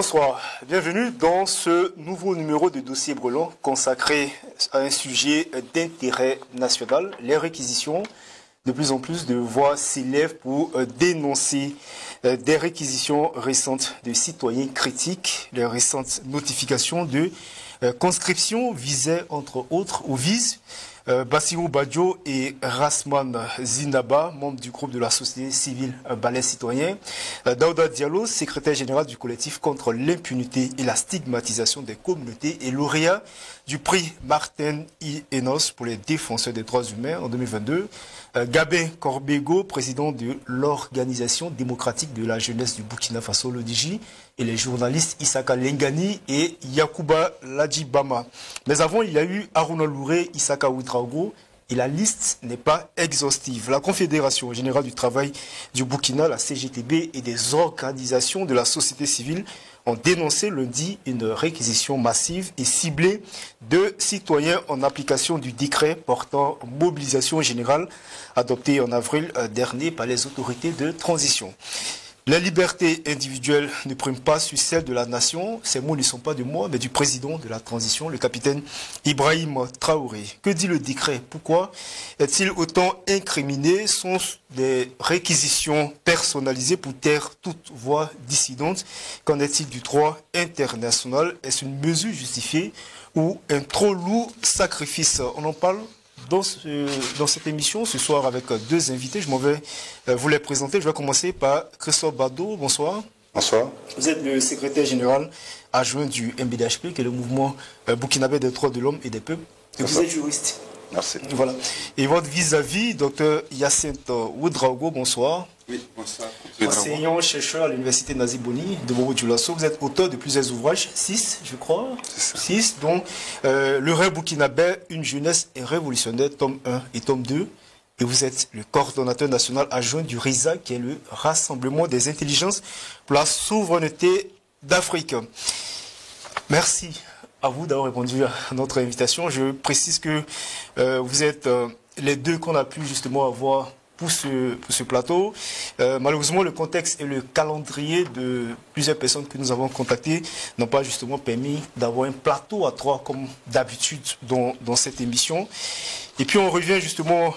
Bonsoir, bienvenue dans ce nouveau numéro de Dossier Brûlant consacré à un sujet d'intérêt national, les réquisitions. De plus en plus de voix s'élèvent pour dénoncer des réquisitions récentes de citoyens critiques. Les récentes notifications de conscription visaient entre autres ou visent Bassirou Badjo et Rasman Zinaba, membres du groupe de la société civile Balai Citoyen. Daouda Diallo, secrétaire général du collectif contre l'impunité et la stigmatisation des communautés et lauréat du prix Martin I. Enos pour les défenseurs des droits humains en 2022. Gabin Korbego, président de l'Organisation démocratique de la jeunesse du Burkina Faso, l'ODJ, et les journalistes Isaka Lengani et Yakuba Ladjibama. Mais avant, il y a eu Aruna Louré, Isaka Ouedraogo, et la liste n'est pas exhaustive. La Confédération générale du travail du Burkina, la CGTB, et des organisations de la société civile ont dénoncé lundi une réquisition massive et ciblée de citoyens en application du décret portant mobilisation générale adopté en avril dernier par les autorités de transition. Les libertés individuelles ne priment pas sur celles de la nation. Ces mots ne sont pas de moi, mais du président de la transition, le capitaine Ibrahim Traoré. Que dit le décret? Pourquoi est-il autant incriminé? Sont des réquisitions personnalisées pour taire toute voix dissidente? Qu'en est-il du droit international? Est-ce une mesure justifiée ou un trop lourd sacrifice? On en parle dans cette émission ce soir avec deux invités. Je m'en vais vous les présenter. Je vais commencer par Christophe Bado. Bonsoir. Bonsoir. Vous êtes le secrétaire général adjoint du MBDHP, qui est le mouvement burkinabé des droits de l'homme et des peuples. Et vous êtes juriste. Merci. Voilà. Et votre vis-à-vis, Dr Hyacinthe Ouedraogo, bonsoir. Oui, bonsoir. Enseignant-chercheur à l'université Nazi-Boni de Bobo-Dioulasso. Vous êtes auteur de plusieurs ouvrages, 6, je crois. 6, dont Le rêve burkinabé, une jeunesse révolutionnaire, tome 1 et tome 2. Et vous êtes le coordonnateur national adjoint du RISA, qui est le Rassemblement des intelligences pour la souveraineté d'Afrique. Merci à vous d'avoir répondu à notre invitation. Je précise que vous êtes les deux qu'on a pu justement avoir pour ce plateau. Malheureusement, le contexte et le calendrier de plusieurs personnes que nous avons contactées n'ont pas justement permis d'avoir un plateau à trois comme d'habitude dans cette émission. Et puis on revient justement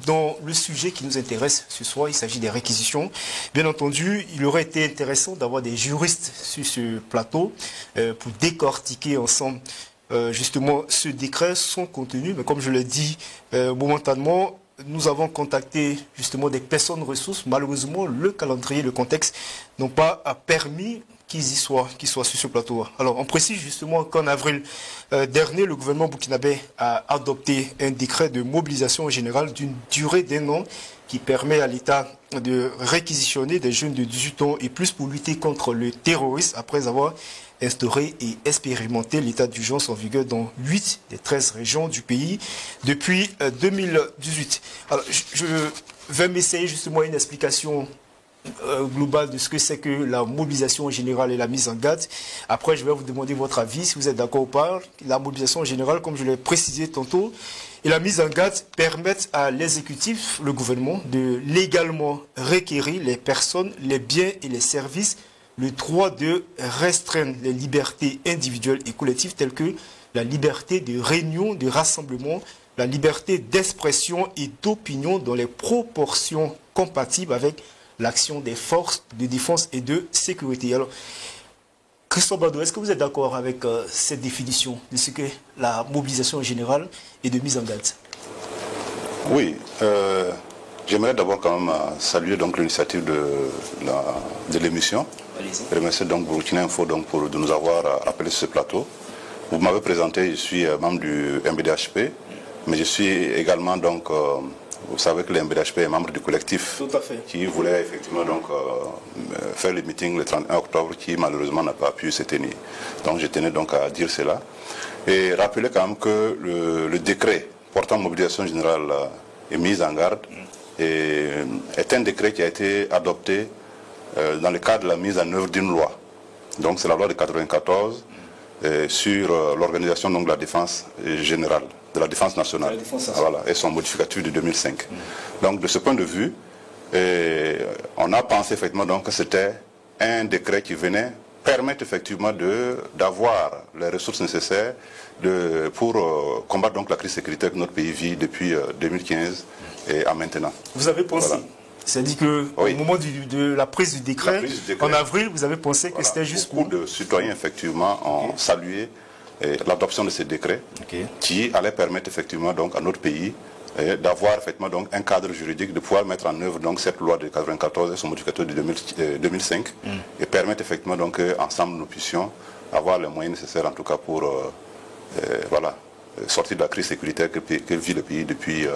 dans le sujet qui nous intéresse ce soir. Il s'agit des réquisitions. Bien entendu, il aurait été intéressant d'avoir des juristes sur ce plateau pour décortiquer ensemble justement ce décret, son contenu. Mais comme je l'ai dit momentanément, nous avons contacté justement des personnes ressources. Malheureusement, le calendrier, le contexte n'ont pas permis qu'ils soient sur ce plateau. Alors, on précise justement qu'en avril dernier, le gouvernement burkinabé a adopté un décret de mobilisation générale d'une durée d'1 an qui permet à l'État de réquisitionner des jeunes de 18 ans et plus pour lutter contre le terrorisme après avoir instauré et expérimenté l'état d'urgence en vigueur dans 8 des 13 régions du pays depuis 2018. Alors, je vais m'essayer justement une explication globale de ce que c'est que la mobilisation générale et la mise en garde. Après, je vais vous demander votre avis, si vous êtes d'accord ou pas. La mobilisation générale, comme je l'ai précisé tantôt, et la mise en garde permettent à l'exécutif, le gouvernement, de légalement requérir les personnes, les biens et les services, le droit de restreindre les libertés individuelles et collectives telles que la liberté de réunion, de rassemblement, la liberté d'expression et d'opinion dans les proportions compatibles avec l'action des forces de défense et de sécurité. Alors, Christophe Bado, est-ce que vous êtes d'accord avec cette définition de ce qu'est la mobilisation générale et de mise en garde? Oui, j'aimerais d'abord quand même saluer l'initiative de l'émission. Je remercie donc Burkina Info de nous avoir appelé sur ce plateau. Vous m'avez présenté, je suis membre du MBDHP, mais je suis également donc, vous savez que le MBDHP est membre du collectif qui voulait effectivement faire le meeting le 31 octobre qui malheureusement n'a pas pu se tenir. Donc je tenais donc à dire cela et rappeler quand même que le décret portant mobilisation générale et mise en garde est un décret qui a été adopté dans le cadre de la mise en œuvre d'une loi. Donc c'est la loi de 1994 sur l'organisation de la défense générale, de la défense nationale, voilà, et son modificatif de 2005. Donc de ce point de vue, on a pensé effectivement donc, que c'était un décret qui venait permettent effectivement d'avoir les ressources nécessaires pour combattre donc la crise sécuritaire que notre pays vit depuis 2015 et à maintenant. Vous avez pensé, voilà. C'est-à-dire qu'au moment de la prise du décret, en avril, vous avez pensé que c'était juste beaucoup de citoyens effectivement ont salué l'adoption de ces décrets qui allaient permettre effectivement donc à notre pays d'avoir effectivement donc un cadre juridique, de pouvoir mettre en œuvre donc cette loi de 1994 et son modificateur de 2005 et permettre effectivement donc qu'ensemble nous puissions avoir les moyens nécessaires en tout cas pour voilà, sortir de la crise sécuritaire que vit le pays depuis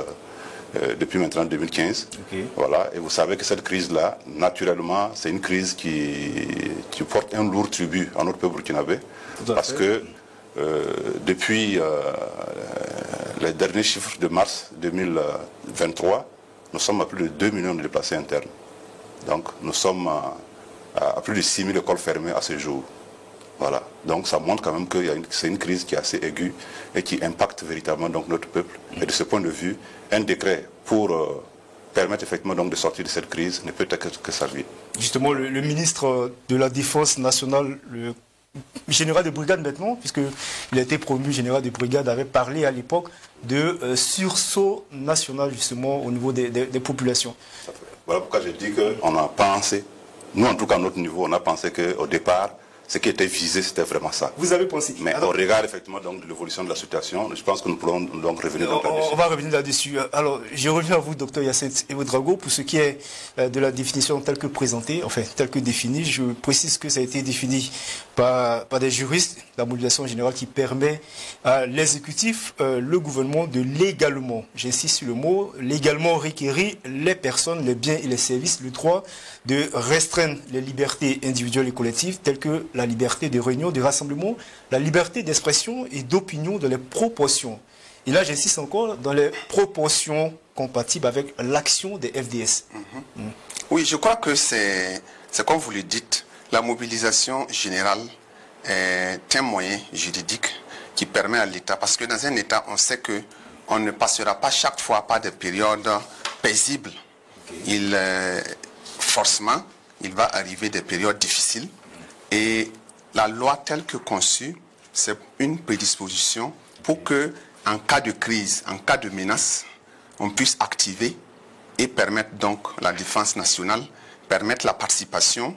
maintenant 2015. Voilà, et vous savez que cette crise-là, naturellement, c'est une crise qui porte un lourd tribut à notre peuple burkinabé parce que depuis les derniers chiffres de mars 2023, nous sommes à plus de 2 millions de déplacés internes. Donc nous sommes à plus de 6 000 écoles fermées à ce jour. Voilà. Donc ça montre quand même que c'est une crise qui est assez aiguë et qui impacte véritablement donc notre peuple. Et de ce point de vue, un décret pour permettre effectivement donc de sortir de cette crise ne peut être que salué. Justement, le ministre de la Défense nationale, le général de brigade maintenant, puisqu'il a été promu général de brigade, avait parlé à l'époque de sursaut national justement au niveau des populations. Voilà pourquoi j'ai dit qu'on a pensé, nous en tout cas à notre niveau, on a pensé qu'au départ, ce qui était visé, c'était vraiment ça. Vous avez pensé. Mais au regard effectivement donc, de l'évolution de la situation, je pense que nous pourrons donc revenir là-dessus. On va revenir là-dessus. Alors, je reviens à vous, docteur Hyacinthe Ouédraogo, pour ce qui est de la définition telle que présentée, enfin telle que définie. Je précise que ça a été défini par des juristes, la mobilisation générale qui permet à l'exécutif, le gouvernement de légalement, j'insiste sur le mot, légalement requérir les personnes, les biens et les services, le droit de restreindre les libertés individuelles et collectives telles que la liberté de réunion, de rassemblement, la liberté d'expression et d'opinion dans les proportions. Et là, j'insiste encore, dans les proportions compatibles avec l'action des FDS. Oui, je crois que c'est comme vous le dites, la mobilisation générale est un moyen juridique qui permet à l'État, parce que dans un État, on sait qu'on ne passera pas chaque fois par des périodes paisibles. Forcément, il va arriver des périodes difficiles. Et la loi telle que conçue, c'est une prédisposition pour que, en cas de crise, en cas de menace, on puisse activer et permettre donc la défense nationale, permettre la participation,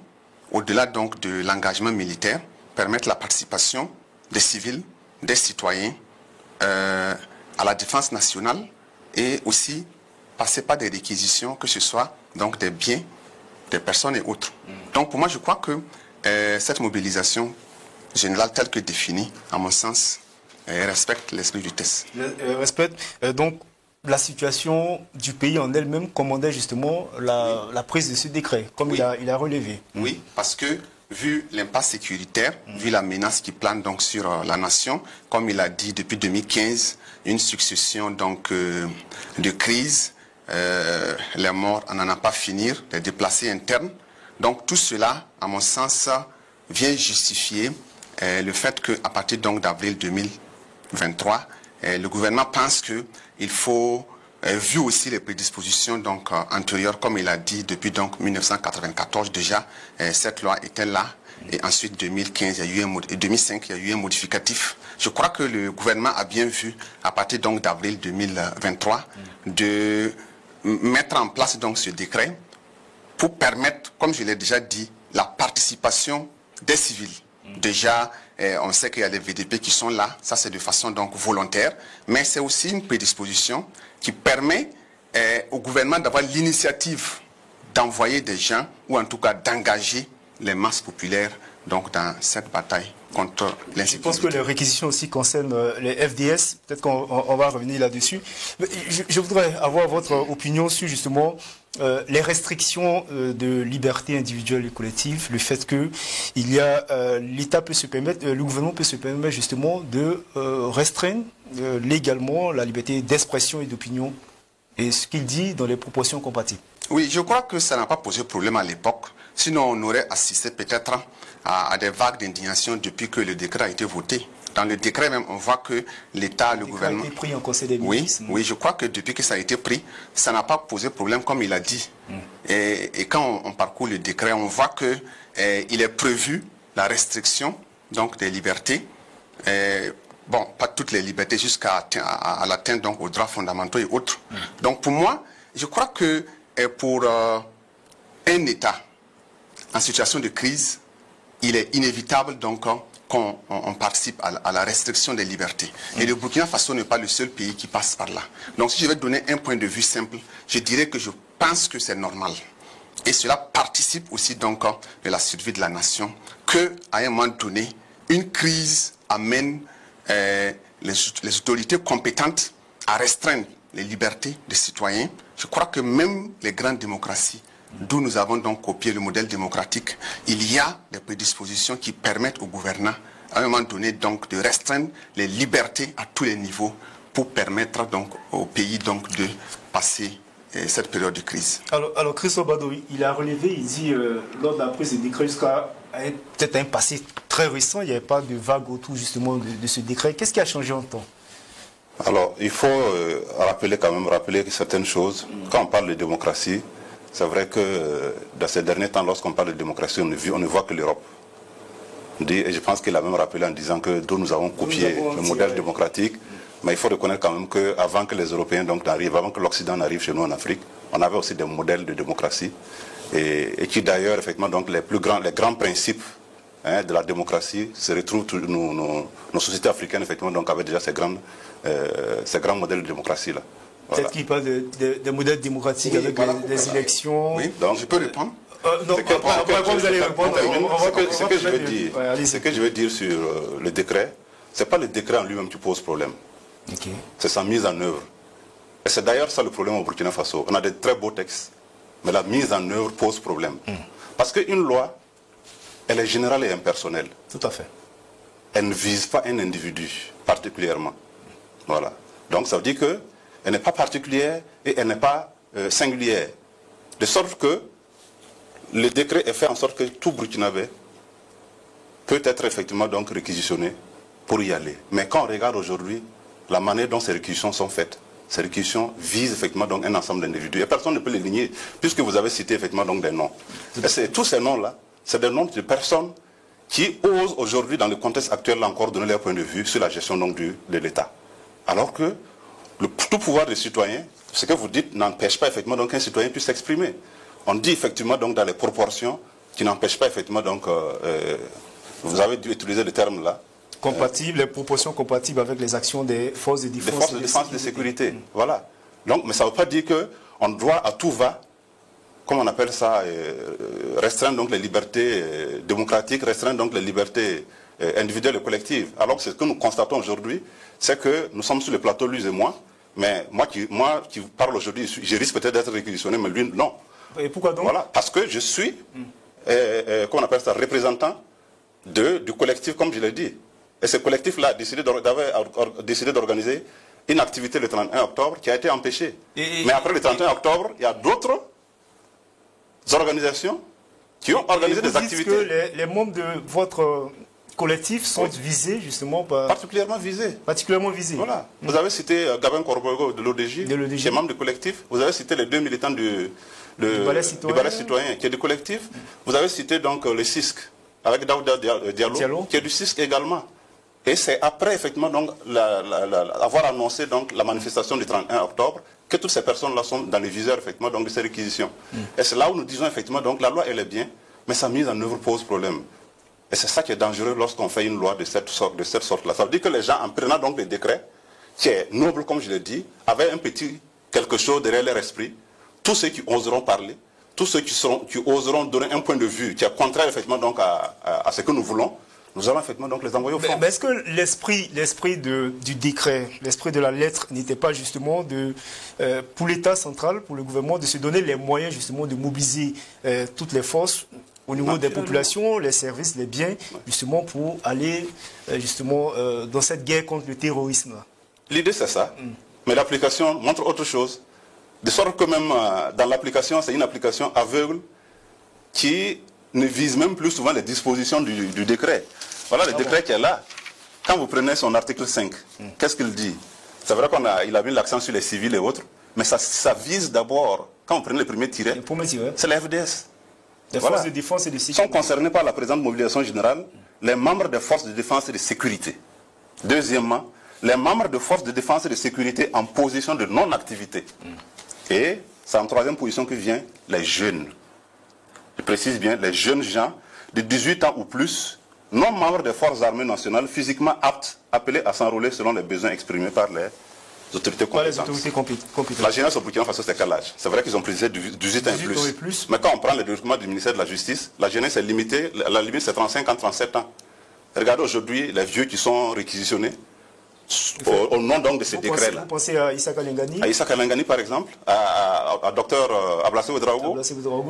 au-delà donc de l'engagement militaire, permettre la participation des civils, des citoyens à la défense nationale et aussi passer par des réquisitions, que ce soit donc des biens, des personnes et autres. Donc pour moi, je crois que cette mobilisation générale telle que définie, à mon sens, respecte l'esprit du test. Respecte. Donc, la situation du pays en elle-même commandait justement la prise de ce décret, comme il a relevé. Oui, parce que vu l'impasse sécuritaire, vu la menace qui plane donc sur la nation, comme il a dit depuis 2015, une succession donc de crises, les morts, on n'en a pas finir, les déplacés internes. Donc tout cela, à mon sens, vient justifier le fait qu'à partir d'avril 2023, le gouvernement pense qu'il faut, vu aussi les prédispositions donc, antérieures, comme il a dit depuis 1994 déjà, cette loi était là. Et ensuite 2015, et 2005, il y a eu un modificatif. Je crois que le gouvernement a bien vu, à partir d'avril 2023, de mettre en place donc ce décret pour permettre, comme je l'ai déjà dit, la participation des civils. Déjà, on sait qu'il y a les VDP qui sont là, ça c'est de façon donc volontaire, mais c'est aussi une prédisposition qui permet au gouvernement d'avoir l'initiative d'envoyer des gens, ou en tout cas d'engager les masses populaires donc, dans cette bataille contre l'insécurité. Je pense que les réquisitions aussi concernent les FDS, peut-être qu'on va revenir là-dessus. Je voudrais avoir votre opinion sur justement les restrictions de liberté individuelle et collective, le fait que l'État peut se permettre, le gouvernement peut se permettre justement de restreindre légalement la liberté d'expression et d'opinion, et ce qu'il dit dans les proportions compatibles. Oui, je crois que ça n'a pas posé problème à l'époque. Sinon, on aurait assisté peut-être à des vagues d'indignation depuis que le décret a été voté. Dans le décret même, on voit que l'État, le gouvernement... a été pris en Conseil des ministres. Oui, je crois que depuis que ça a été pris, ça n'a pas posé problème comme il a dit. Et quand on parcourt le décret, on voit qu'il est prévu la restriction donc, des libertés. Bon, pas toutes les libertés, jusqu'à l'atteinte donc aux droits fondamentaux et autres. Donc pour moi, je crois que pour un État en situation de crise, il est inévitable donc qu'on participe à la restriction des libertés. Et le Burkina Faso n'est pas le seul pays qui passe par là. Donc si je vais donner un point de vue simple, je dirais que je pense que c'est normal. Et cela participe aussi donc de la survie de la nation, qu'à un moment donné, une crise amène les autorités compétentes à restreindre les libertés des citoyens. Je crois que même les grandes démocraties, d'où nous avons donc copié le modèle démocratique, il y a des prédispositions qui permettent aux gouvernants, à un moment donné, donc, de restreindre les libertés à tous les niveaux pour permettre donc au pays donc de passer cette période de crise. Alors Christophe Badouri, il a relevé, il dit, lors de la prise de décret jusqu'à peut-être un passé très récent, il n'y avait pas de vague autour justement de ce décret. Qu'est-ce qui a changé en temps? Alors, il faut rappeler certaines choses. Quand on parle de démocratie, c'est vrai que dans ces derniers temps, lorsqu'on parle de démocratie, on ne voit que l'Europe. Et je pense qu'il a même rappelé en disant que d'où nous avons copié le modèle démocratique. Mais il faut reconnaître quand même qu'avant que les Européens arrivent, avant que l'Occident n'arrive chez nous en Afrique, on avait aussi des modèles de démocratie. Et qui d'ailleurs, effectivement, donc les grands principes de la démocratie se retrouvent, nos sociétés africaines, effectivement, donc avaient déjà ces grands modèles de démocratie-là. Voilà. Peut-être qu'il parle des modèles démocratiques avec des élections. Oui, donc je peux répondre. Non, après vous allez répondre. Ce que je veux dire sur le décret, ce n'est pas le décret en lui-même qui pose problème. Okay. C'est sa mise en œuvre. Et c'est d'ailleurs ça le problème au Burkina Faso. On a de très beaux textes, mais la mise en œuvre pose problème. Parce qu'une loi, elle est générale et impersonnelle. Tout à fait. Elle ne vise pas un individu particulièrement. Voilà. Donc ça veut dire qu'elle n'est pas particulière et elle n'est pas singulière. De sorte que le décret est fait en sorte que tout Burkinabé peut être effectivement donc réquisitionné pour y aller. Mais quand on regarde aujourd'hui la manière dont ces réquisitions sont faites, ces réquisitions visent effectivement donc un ensemble d'individus. Et personne ne peut les ligner, puisque vous avez cité effectivement donc des noms. Et tous ces noms-là, c'est des noms de personnes qui osent aujourd'hui, dans le contexte actuel, encore donner leur point de vue sur la gestion donc de l'État. Alors que tout pouvoir des citoyens, ce que vous dites n'empêche pas effectivement donc qu'un citoyen puisse s'exprimer. On dit effectivement donc dans les proportions qui n'empêchent pas effectivement donc, vous avez dû utiliser le terme là, compatibles, les proportions compatibles avec les actions des forces de défense, des forces de défense et de sécurité. Voilà. Donc, mais ça ne veut pas dire qu'on doit à tout va, comme on appelle ça, restreindre donc les libertés démocratiques, restreindre donc les libertés individuelles et collectives. Alors que ce que nous constatons aujourd'hui, c'est que nous sommes sur le plateau, lui et moi, mais moi qui parle aujourd'hui, je risque peut-être d'être réquisitionné, mais lui, non. Et pourquoi donc? Voilà, parce que je suis, comment on appelle ça, représentant du collectif, comme je l'ai dit. Et ce collectif-là a décidé d'organiser une activité le 31 octobre qui a été empêchée. Mais après le 31 octobre, il y a d'autres organisations qui ont organisé des activités. Vous dites que les membres de votre collectif sont visés justement par... Particulièrement visés. Particulièrement visés. Voilà. Vous avez cité Gabin Korbogo de l'ODJ, qui est membre du collectif. Vous avez cité les 2 militants du Balai Citoyen, qui est du collectif. Vous avez cité donc le CISC, avec Daouda Diallo, qui est du CISC également. Et c'est après, effectivement, donc, avoir annoncé donc, la manifestation du 31 octobre que toutes ces personnes-là sont dans les viseurs, effectivement, donc, de ces réquisitions. Et c'est là où nous disons, effectivement, donc, la loi, elle est bien, mais sa mise en œuvre pose problème. Et c'est ça qui est dangereux lorsqu'on fait une loi de cette sorte-là. Ça veut dire que les gens, en prenant donc des décrets, qui est noble, comme je l'ai dit, avaient un petit quelque chose derrière leur esprit. Tous ceux qui oseront parler, tous ceux qui oseront donner un point de vue qui est contraire, effectivement, donc, à ce que nous voulons, nous allons effectivement donc les envoyer au front. Mais est-ce que l'esprit du décret, l'esprit de la lettre n'était pas justement pour l'État central, pour le gouvernement, de se donner les moyens justement de mobiliser toutes les forces au niveau des populations, les services, les biens, justement pour aller justement dans cette guerre contre le terrorisme? L'idée c'est ça, mais l'application montre autre chose. De sorte que même dans l'application, c'est une application aveugle qui ne vise même plus souvent les dispositions du décret. Voilà le décret qui est là. Quand vous prenez son article 5, qu'est-ce qu'il dit? C'est vrai qu'il a mis l'accent sur les civils et autres, mais ça vise d'abord, quand vous prenez le premier tiret, c'est la FDS. Les forces de défense et de sécurité sont concernés par la présente mobilisation générale les membres des forces de défense et de sécurité. Deuxièmement, les membres de forces de défense et de sécurité en position de non-activité. Et c'est en troisième position que vient les jeunes. Je précise bien, les jeunes gens de 18 ans ou plus, non membres des forces armées nationales, physiquement aptes, appelés à s'enrôler selon les besoins exprimés par les autorités compétentes. La jeunesse au Burkina Faso, c'est quel âge? C'est vrai qu'ils ont précisé 18 ans et plus. Mais quand on prend les documents du ministère de la Justice, la jeunesse est limitée, la limite c'est 35 ans, 37 ans. Regardez aujourd'hui les vieux qui sont réquisitionnés au nom donc de ces décrets-là. Vous pensez à Issa Kalengani? À Issa Kalengani par exemple, à Dr Ablassé Ouedraogo.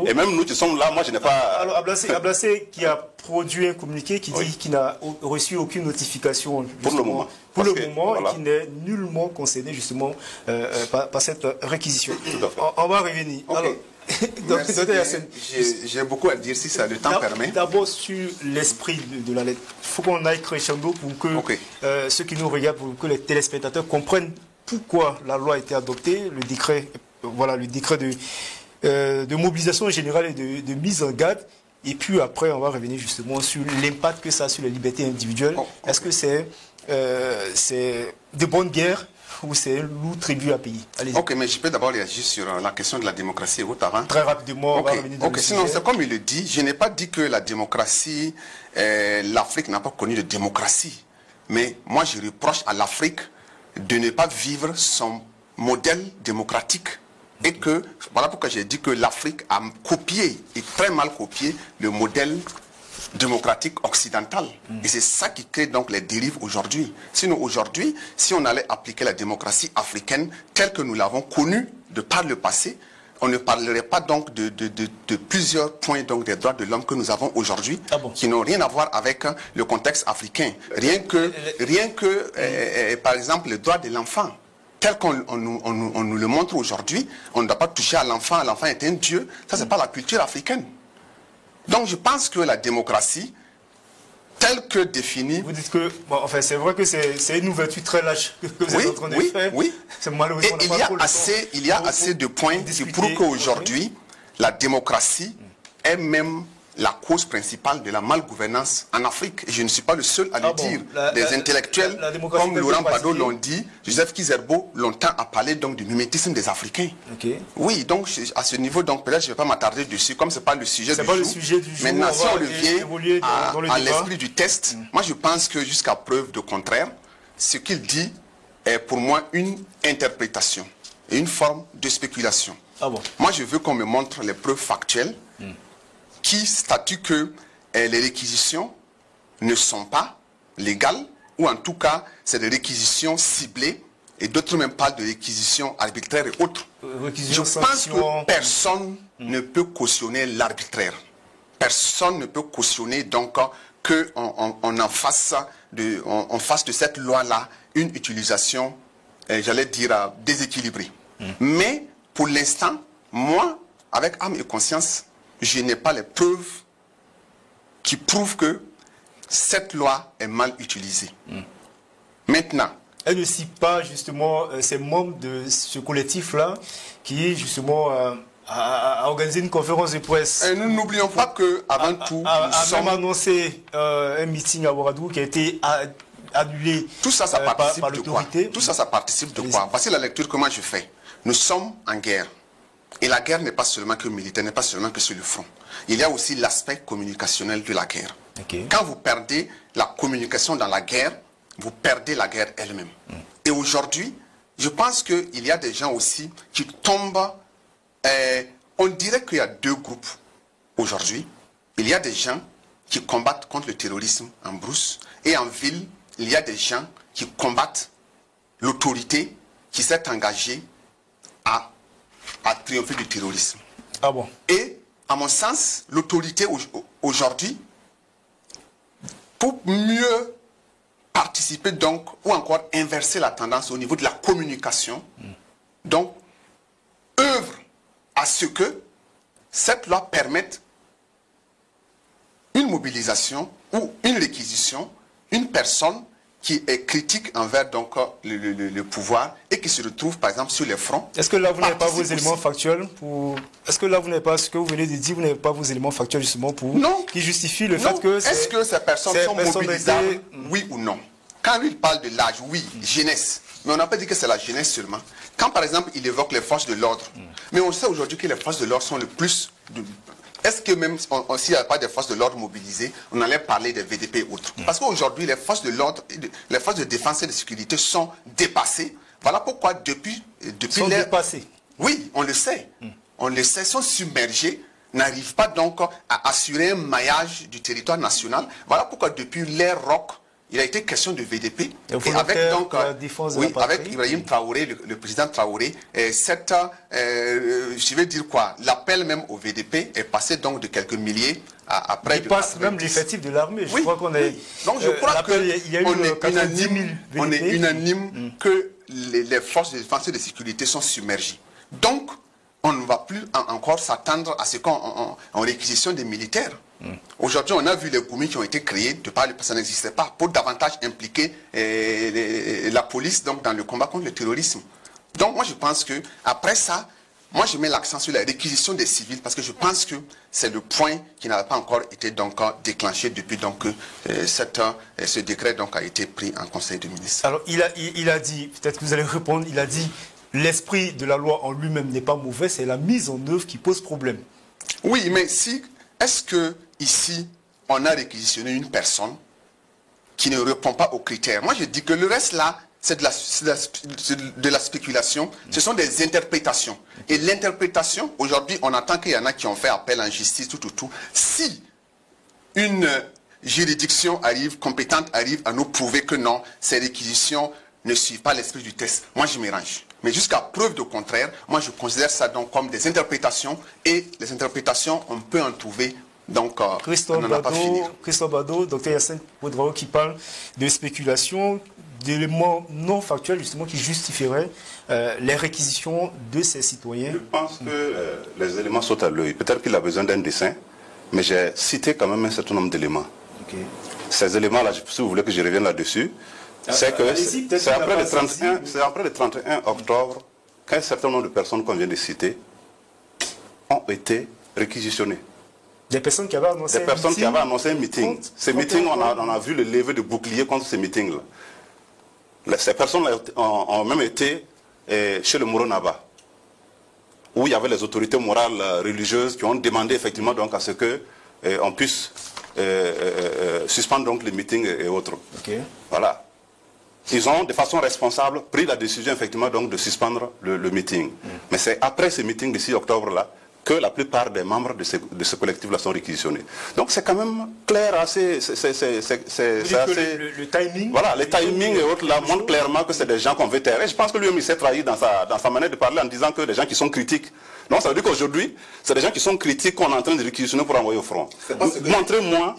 Et même nous qui sommes là, moi je n'ai pas... Alors Ablassé qui a produit un communiqué qui dit qu'il n'a reçu aucune notification pour le moment. Voilà. Et qui n'est nullement concédé justement par cette réquisition. On va revenir. Okay. Alors, j'ai beaucoup à dire si ça le temps permet. D'abord sur l'esprit de la lettre. Il faut qu'on aille crescendo pour que ceux qui nous regardent, pour que les téléspectateurs comprennent pourquoi la loi a été adoptée, le décret, voilà, le décret de mobilisation générale et de mise en garde. Et puis après, on va revenir justement sur l'impact que ça a sur les libertés individuelles. Est-ce que c'est de bonne guerre ou c'est un lourd tribut à payer? Ok, mais je peux d'abord réagir sur la question de la démocratie et autres avant. Très rapidement, on va revenir dans le sinon, sujet. c'est comme il le dit, je n'ai pas dit que la démocratie, l'Afrique n'a pas connu de démocratie. Mais moi, je reproche à l'Afrique de ne pas vivre son modèle démocratique. Et que, voilà pourquoi j'ai dit que l'Afrique a copié, et très mal copié, le modèle démocratique occidental. Et c'est ça qui crée donc les dérives aujourd'hui. Sinon aujourd'hui, si on allait appliquer la démocratie africaine telle que nous l'avons connue de par le passé, on ne parlerait pas donc de plusieurs points donc des droits de l'homme que nous avons aujourd'hui, qui n'ont rien à voir avec le contexte africain. Rien que par exemple, le droit de l'enfant. Tel qu'on nous le montre aujourd'hui, on ne doit pas toucher à l'enfant est un dieu. Ça, c'est pas la culture africaine. Donc, je pense que la démocratie, telle que définie... Vous dites que, bon, enfin, c'est vrai que c'est une ouverture très lâche que vous êtes en train de faire. Oui. C'est malheureusement Et il y a assez de points qui prouvent qu'aujourd'hui, la démocratie est même la cause principale de la malgouvernance en Afrique. Et je ne suis pas le seul à le dire. Des intellectuels comme Laurent Gbagbo l'ont dit, Joseph Kizerbo longtemps a parlé donc du mimétisme des Africains. Oui, donc à ce niveau, donc peut-être je ne vais pas m'attarder dessus, comme ce n'est pas le sujet du jour. Maintenant, si on revient à l'esprit du test, moi je pense que jusqu'à preuve de contraire, ce qu'il dit est pour moi une interprétation et une forme de spéculation. Moi je veux qu'on me montre les preuves factuelles qui statue que les réquisitions ne sont pas légales, ou en tout cas, c'est des réquisitions ciblées, et d'autres même parlent de réquisitions arbitraires et autres. Je pense que personne ne peut cautionner l'arbitraire. Personne ne peut cautionner donc qu'on fasse de cette loi-là une utilisation, j'allais dire, déséquilibrée. Mais pour l'instant, moi, avec âme et conscience, je n'ai pas les preuves qui prouvent que cette loi est mal utilisée. Maintenant, elle ne cite pas justement ces membres de ce collectif-là qui justement a organisé une conférence de presse. Et nous n'oublions pas que avant tout, a même annoncé un meeting à Ouagadougou qui a été annulé. Tout ça, ça participe par de quoi? Tout ça, ça participe de quoi? Voici la lecture que moi je fais. Nous sommes en guerre. Et la guerre n'est pas seulement que militaire, n'est pas seulement que sur le front. Il y a aussi l'aspect communicationnel de la guerre. Quand vous perdez la communication dans la guerre, vous perdez la guerre elle-même. Et aujourd'hui, je pense qu'il y a des gens aussi qui tombent... on dirait qu'il y a deux groupes aujourd'hui. Il y a des gens qui combattent contre le terrorisme en brousse. Et en ville, il y a des gens qui combattent l'autorité qui s'est engagée à triompher du terrorisme. Et, à mon sens, l'autorité aujourd'hui, pour mieux participer donc, ou encore inverser la tendance au niveau de la communication, donc, œuvre à ce que cette loi permette une mobilisation ou une réquisition, une personne qui est critique envers donc, le pouvoir et qui se retrouve par exemple sur les fronts. Est-ce que là vous n'avez pas vos éléments factuels pour... Est-ce que là vous n'avez pas ce que vous venez de dire, vous n'avez pas vos éléments factuels justement pour... Non. Qui justifient le fait que... Est-ce que ces personnes sont mobilisables, oui ou non? Quand il parle de l'âge, oui, jeunesse. Mais on n'a pas dit que c'est la jeunesse seulement. Quand par exemple il évoque les forces de l'ordre, mais on sait aujourd'hui que les forces de l'ordre sont le plus... Est-ce que même s'il n'y a pas de forces de l'ordre mobilisées, on allait parler des VDP et autres? Parce qu'aujourd'hui, les forces de l'ordre, les forces de défense et de sécurité sont dépassées. Voilà pourquoi depuis sont dépassées. Oui, on le sait. On le sait, sont submergés, n'arrivent pas donc à assurer un maillage du territoire national. Voilà pourquoi depuis l'ère ROC, il a été question de VDP. Et avec donc, avec Ibrahim Traoré, le président Traoré, je vais dire quoi, l'appel même au VDP est passé donc de quelques milliers à près de... Il passe même l'effectif de l'armée. Je crois qu'on est... Donc je crois qu'on est unanime que les forces de défense et de sécurité sont submergées. Donc, on ne va plus encore s'attendre à ce qu'on réquisitionne des militaires. Aujourd'hui, on a vu les goumis qui ont été créés, de par ça n'existait pas, pour davantage impliquer la police donc, dans le combat contre le terrorisme. Donc moi je pense que après ça, moi je mets l'accent sur la réquisition des civils parce que je pense que c'est le point qui n'avait pas encore été donc, déclenché depuis donc, ce décret donc, a été pris en Conseil des ministres. Alors il a dit, peut-être que vous allez répondre, il a dit l'esprit de la loi en lui-même n'est pas mauvais, c'est la mise en œuvre qui pose problème. Oui, mais si... Est-ce que ici, on a réquisitionné une personne qui ne répond pas aux critères? Moi, je dis que le reste là, c'est de la spéculation. Ce sont des interprétations. Et l'interprétation, aujourd'hui, on attend qu'il y en a qui ont fait appel en justice, tout. Si une juridiction compétente arrive à nous prouver que non, ces réquisitions ne suivent pas l'esprit du texte, moi, je m'arrange. Mais jusqu'à preuve du contraire, moi je considère ça donc comme des interprétations et les interprétations, on peut en trouver. Donc, Christophe Bado, Dr Yassine Ouedraogo qui parle de spéculation, d'éléments non factuels justement qui justifieraient les réquisitions de ces citoyens. Je pense que les éléments sautent à l'œil. Peut-être qu'il a besoin d'un dessin, mais j'ai cité quand même un certain nombre d'éléments. Okay. Ces éléments-là, si vous voulez que je revienne là-dessus, c'est que c'est après le 31 octobre qu'un certain nombre de personnes qu'on vient de citer ont été réquisitionnées. Des personnes qui avaient annoncé un meeting. Ces meetings, on a vu le lever de bouclier contre ces meetings-là. Ces personnes ont même été chez le Moronaba, où il y avait les autorités morales religieuses qui ont demandé effectivement donc à ce qu'on puisse suspendre donc les meetings et autres. Okay. Voilà. Ils ont, de façon responsable, pris la décision, effectivement, donc, de suspendre le meeting. Mais c'est après ce meeting de 6 octobre-là que la plupart des membres de ce collectif-là sont réquisitionnés. Donc c'est quand même clair, assez... Le timing... Voilà, les timings et autres, là, montrent clairement que c'est des gens qu'on veut taire. Et je pense que lui-même, il s'est trahi dans sa manière de parler en disant que des gens qui sont critiques. Non, ça veut dire qu'aujourd'hui, c'est des gens qui sont critiques qu'on est en train de réquisitionner pour envoyer au front. Montrez-moi,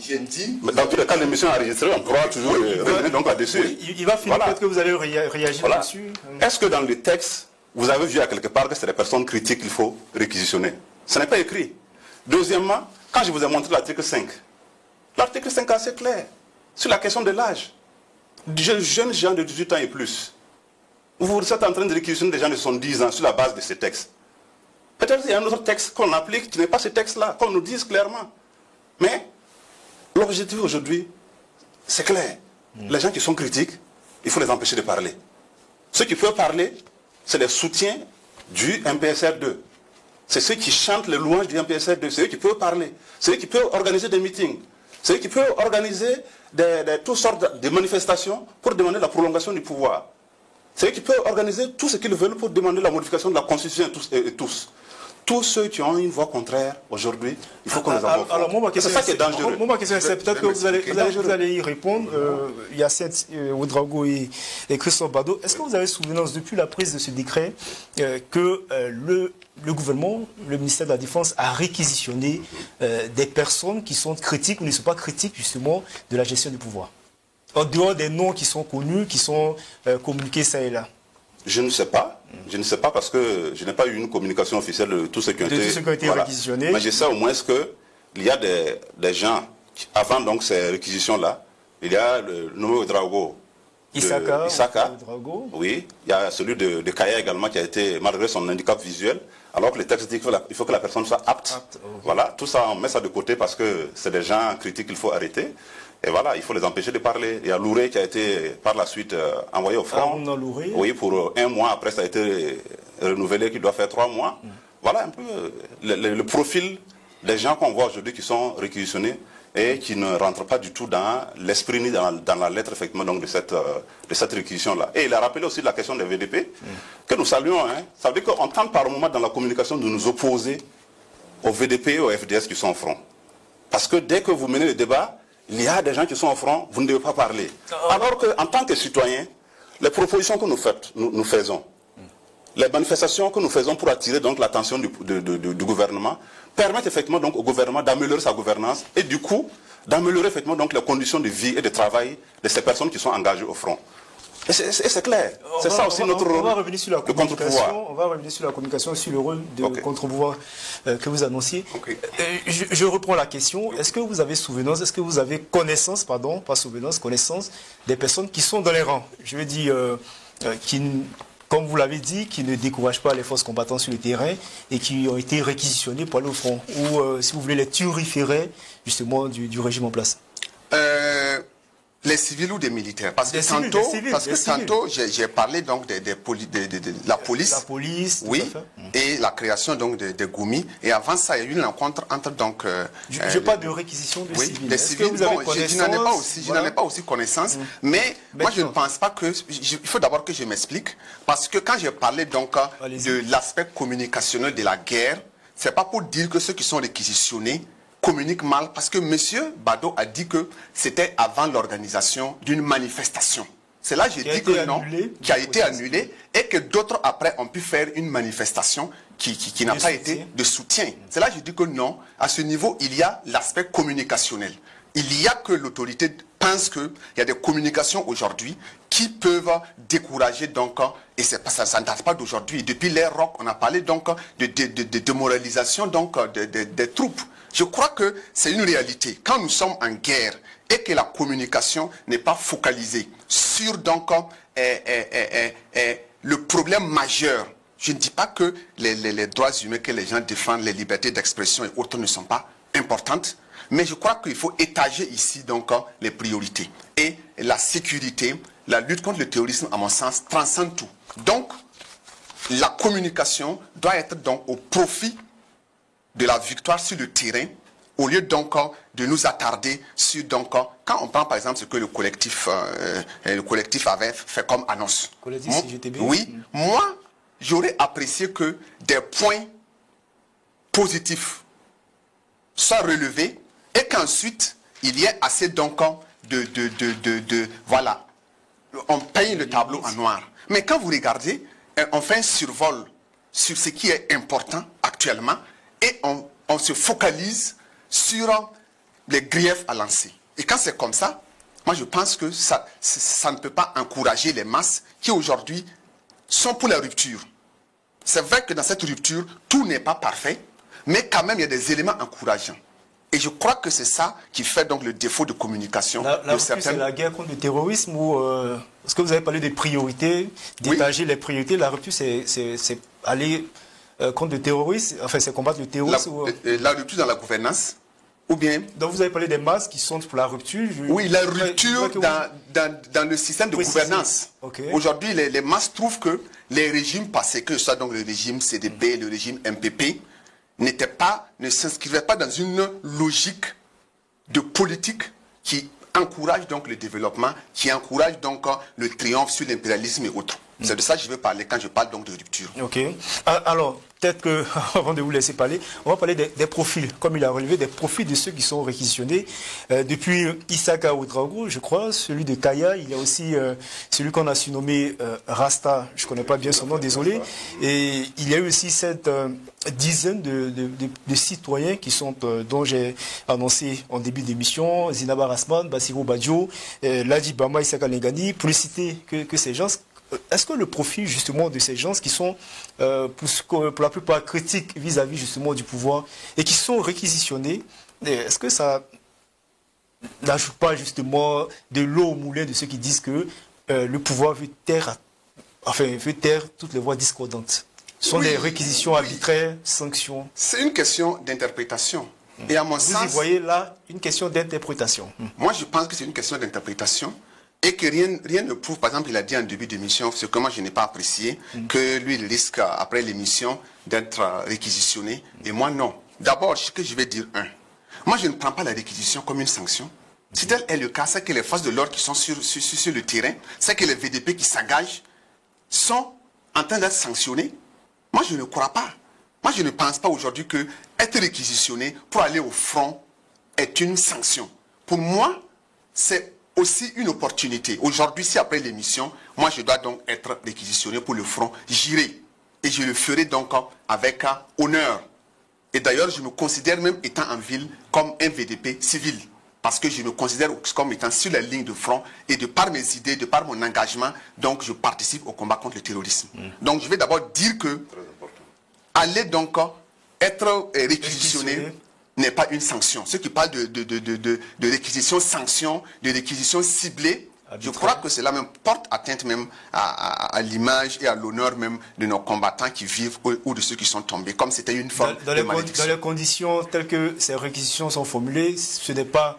dans tous les cas, l'émission enregistrée, on pourra toujours revenir donc là-dessus. Oui, il va finir, peut-être que vous allez réagir là-dessus. Est-ce que dans le texte, vous avez vu à quelque part que c'est des personnes critiques qu'il faut réquisitionner? Ce n'est pas écrit. Deuxièmement, quand je vous ai montré l'article 5 est assez clair sur la question de l'âge. Jeunes gens de 18 ans et plus. Vous êtes en train de réquisitionner des gens de 70 ans sur la base de ces textes. Peut-être qu'il y a un autre texte qu'on applique qui n'est pas ce texte-là, qu'on nous dise clairement. Mais l'objectif aujourd'hui, c'est clair. Les gens qui sont critiques, il faut les empêcher de parler. Ceux qui peuvent parler, c'est les soutiens du MPSR2. C'est ceux qui chantent les louanges du MPSR2. C'est eux qui peuvent parler. C'est eux qui peuvent organiser des meetings. C'est eux qui peuvent organiser toutes sortes de manifestations pour demander la prolongation du pouvoir. C'est eux qui peuvent organiser tout ce qu'ils veulent pour demander la modification de la Constitution et tous. Tous ceux qui ont une voix contraire aujourd'hui, il faut qu'on les envoie. Alors, c'est ça qui est dangereux. Ma question, c'est peut-être que vous allez y répondre. Yassine Ouedraogo et Christophe Bado. Est-ce que vous avez souvenance, depuis la prise de ce décret, que le gouvernement, le ministère de la Défense, a réquisitionné des personnes qui sont critiques ou ne sont pas critiques, justement, de la gestion du pouvoir? En dehors des noms qui sont connus, qui sont communiqués ça et là. Je ne sais pas. Je ne sais pas parce que je n'ai pas eu une communication officielle de tous ceux qui ont été réquisitionnés. Mais je sais au moins qu'il y a des gens, avant donc ces réquisitions-là, il y a le nommé Ouedraogo Isaka, Drago. Oui, il y a celui de Kaya également qui a été, malgré son handicap visuel, alors que le texte dit qu'il faut que la personne soit apte. Voilà, tout ça, on met ça de côté parce que c'est des gens critiques qu'il faut arrêter. Et voilà, il faut les empêcher de parler. Il y a Louré qui a été par la suite envoyé au front. Oui, pour 1 mois. Après, ça a été renouvelé, qui doit faire 3 mois. Voilà un peu le profil des gens qu'on voit aujourd'hui qui sont réquisitionnés et qui ne rentrent pas du tout dans l'esprit ni dans la lettre effectivement donc de cette réquisition-là. Et il a rappelé aussi la question des VDP, que nous saluons. Hein. Ça veut dire qu'on tente par moment dans la communication de nous opposer aux VDP et aux FDS qui sont au front. Parce que dès que vous menez le débat, il y a des gens qui sont au front, vous ne devez pas parler. Alors qu'en tant que citoyens, les propositions que nous faisons, les manifestations que nous faisons pour attirer donc l'attention du gouvernement, permettent effectivement donc au gouvernement d'améliorer sa gouvernance et du coup d'améliorer effectivement donc les conditions de vie et de travail de ces personnes qui sont engagées au front. Et c'est clair. C'est ça aussi notre rôle de contre-pouvoir. On va revenir sur la communication, sur le rôle de contre-pouvoir que vous annonciez. Je reprends la question. Est-ce que vous avez souvenance, est-ce que vous avez connaissance, pardon, pas souvenance, connaissance des personnes qui sont dans les rangs? Je veux dire, comme vous l'avez dit, qui ne découragent pas les forces combattantes sur le terrain et qui ont été réquisitionnées pour aller au front, ou si vous voulez les turiférer justement du régime en place. Les civils ou des militaires? Parce que tantôt, j'ai parlé donc de la police. La police, oui, et la création donc de Goumi. Et avant ça, il y a eu une rencontre entre donc... je parle de réquisition de civils. Des civils, je n'en ai pas aussi connaissance. Mais moi, je ne pense pas que... Il faut d'abord que je m'explique. Parce que quand j'ai parlé donc de l'aspect communicationnel de la guerre, c'est pas pour dire que ceux qui sont réquisitionnés communique mal, parce que M. Bado a dit que c'était avant l'organisation d'une manifestation. C'est là que j'ai dit que non, qui a été annulée, et que d'autres après ont pu faire une manifestation qui n'a pas été de soutien. C'est là que j'ai dit que non, à ce niveau, il y a l'aspect communicationnel. Il y a que l'autorité pense qu'il y a des communications aujourd'hui qui peuvent décourager donc, et ça ne date pas d'aujourd'hui. Depuis l'ère rock, on a parlé donc de démoralisation donc des troupes. Je crois que c'est une réalité. Quand nous sommes en guerre et que la communication n'est pas focalisée sur donc, le problème majeur, je ne dis pas que les droits humains que les gens défendent, les libertés d'expression et autres ne sont pas importantes, mais je crois qu'il faut étager ici donc, les priorités. Et la sécurité, la lutte contre le terrorisme, à mon sens, transcende tout. Donc, la communication doit être donc au profit de la victoire sur le terrain, au lieu donc de nous attarder sur donc, quand on prend par exemple ce que le collectif avait fait comme annonce. Oui, moi j'aurais apprécié que des points positifs soient relevés et qu'ensuite il y ait assez donc voilà, on peint le tableau en noir. Mais quand vous regardez, on fait un survol sur ce qui est important actuellement. Et on se focalise sur les griefs à lancer. Et quand c'est comme ça, moi je pense que ça ne peut pas encourager les masses qui aujourd'hui sont pour la rupture. C'est vrai que dans cette rupture, tout n'est pas parfait, mais quand même il y a des éléments encourageants. Et je crois que c'est ça qui fait donc le défaut de communication. La rupture, c'est la guerre contre le terrorisme ou... Parce que vous avez parlé des priorités, d'étager les priorités. La rupture, c'est aller... contre le terrorisme, enfin c'est combattre le terrorisme. La rupture dans la gouvernance, ou bien... Donc vous avez parlé des masses qui sont pour la rupture. Oui, la rupture dans le système de gouvernance. Aujourd'hui, les masses trouvent que les régimes passés, que ce soit donc le régime CDP, le régime MPP, ne s'inscrivaient pas dans une logique de politique qui encourage donc le développement, qui encourage donc le triomphe sur l'impérialisme et autres. C'est de ça que je veux parler quand je parle donc de rupture. Ok. Alors, peut-être que, avant de vous laisser parler, on va parler des profils, comme il a relevé, des profils de ceux qui sont réquisitionnés. Depuis Isaka Ouedraogo, je crois, celui de Kaya, il y a aussi celui qu'on a surnommé Rasta, je ne connais pas bien son nom, désolé. Et il y a eu aussi cette dizaine de citoyens qui sont, dont j'ai annoncé en début d'émission, Zinaba Rasman, Bassirou Badjo, Ladi Bama, Isaka Lengani, pour ne citer que ces gens. Est-ce que le profil justement de ces gens qui sont pour la plupart critiques vis-à-vis justement du pouvoir et qui sont réquisitionnés, est-ce que ça n'ajoute pas justement de l'eau au moulin de ceux qui disent que le pouvoir veut taire toutes les voix discordantes. Ce sont des réquisitions arbitraires, sanctions. C'est une question d'interprétation. Et à mon sens... Vous y voyez là une question d'interprétation. Moi, je pense que c'est une question d'interprétation et que rien ne prouve. Par exemple, il a dit en début d'émission, ce que moi je n'ai pas apprécié, que lui, il risque, après l'émission, d'être réquisitionné. Et moi, non. D'abord, ce que je vais dire, moi, je ne prends pas la réquisition comme une sanction. Si tel est le cas, c'est que les forces de l'ordre qui sont sur le terrain, c'est que les VDP qui s'engagent sont en train d'être sanctionnés. Moi, je ne crois pas. Moi, je ne pense pas aujourd'hui que être réquisitionné pour aller au front est une sanction. Pour moi, c'est aussi une opportunité. Aujourd'hui, si après l'émission, moi, je dois donc être réquisitionné pour le front, j'irai. Et je le ferai donc avec honneur. Et d'ailleurs, je me considère même étant en ville comme un VDP civil. Parce que je me considère comme étant sur la ligne de front et de par mes idées, de par mon engagement, donc je participe au combat contre le terrorisme. Donc je vais d'abord dire que aller donc être réquisitionné n'est pas une sanction. Ceux qui parlent de réquisition sanction, de réquisition ciblée, je crois que cela même porte atteinte même à l'image et à l'honneur même de nos combattants qui vivent ou de ceux qui sont tombés, comme c'était une forme de malédiction. Dans les conditions telles que ces réquisitions sont formulées, ce n'est pas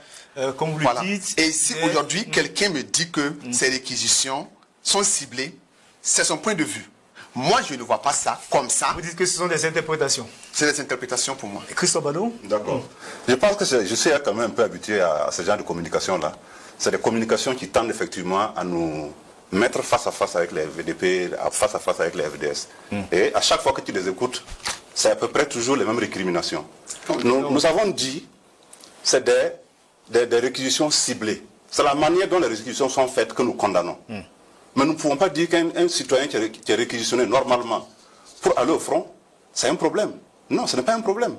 comme vous le dites. Et si aujourd'hui quelqu'un me dit que ces réquisitions sont ciblées, c'est son point de vue. Moi, je ne vois pas ça comme ça. Vous dites que ce sont des interprétations. C'est des interprétations pour moi. Et Christophe Badou? D'accord. Je pense que je suis quand même un peu habitué à ce genre de communication-là. C'est des communications qui tendent effectivement à nous mettre face à face avec les VDP, face à face avec les FDS. Et à chaque fois que tu les écoutes, c'est à peu près toujours les mêmes récriminations. Nous avons dit, c'est des réquisitions ciblées. C'est la manière dont les réquisitions sont faites que nous condamnons. Mais nous ne pouvons pas dire qu'un citoyen qui est réquisitionné normalement pour aller au front, c'est un problème. Non, ce n'est pas un problème.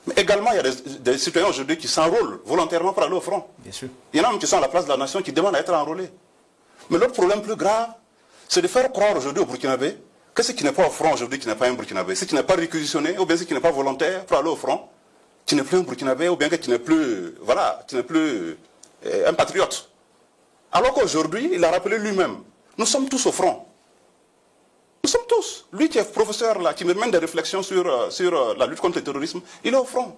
Mais également, il y a des citoyens aujourd'hui qui s'enrôlent volontairement pour aller au front. Bien sûr. Il y en a même qui sont à la place de la nation qui demandent à être enrôlés. Mais l'autre problème plus grave, c'est de faire croire aujourd'hui aux Burkinabés que ce qui n'est pas au front aujourd'hui, qui n'est pas un Burkinabé, ce qui n'est pas réquisitionné, ou bien ce qui n'est pas volontaire pour aller au front, tu n'es plus un Burkinabé, ou bien que tu n'es plus, un patriote. Alors qu'aujourd'hui, il a rappelé lui-même, nous sommes tous au front. Nous sommes tous. Lui qui est professeur là, qui me mène des réflexions sur la lutte contre le terrorisme, il est au front.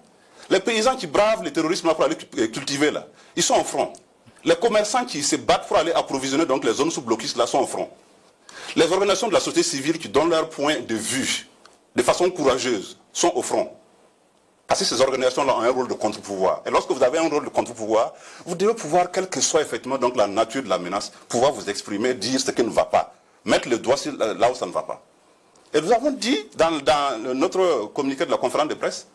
Les paysans qui bravent le terrorisme là, pour aller cultiver là, ils sont au front. Les commerçants qui se battent pour aller approvisionner donc les zones sous blocus là sont au front. Les organisations de la société civile qui donnent leur point de vue de façon courageuse sont au front. Parce que ces organisations-là ont un rôle de contre-pouvoir. Et lorsque vous avez un rôle de contre-pouvoir, vous devez pouvoir, quelle que soit effectivement donc la nature de la menace, pouvoir vous exprimer, dire ce qui ne va pas. Mettre le doigt sur là où ça ne va pas. Et nous avons dit dans notre communiqué de la conférence de presse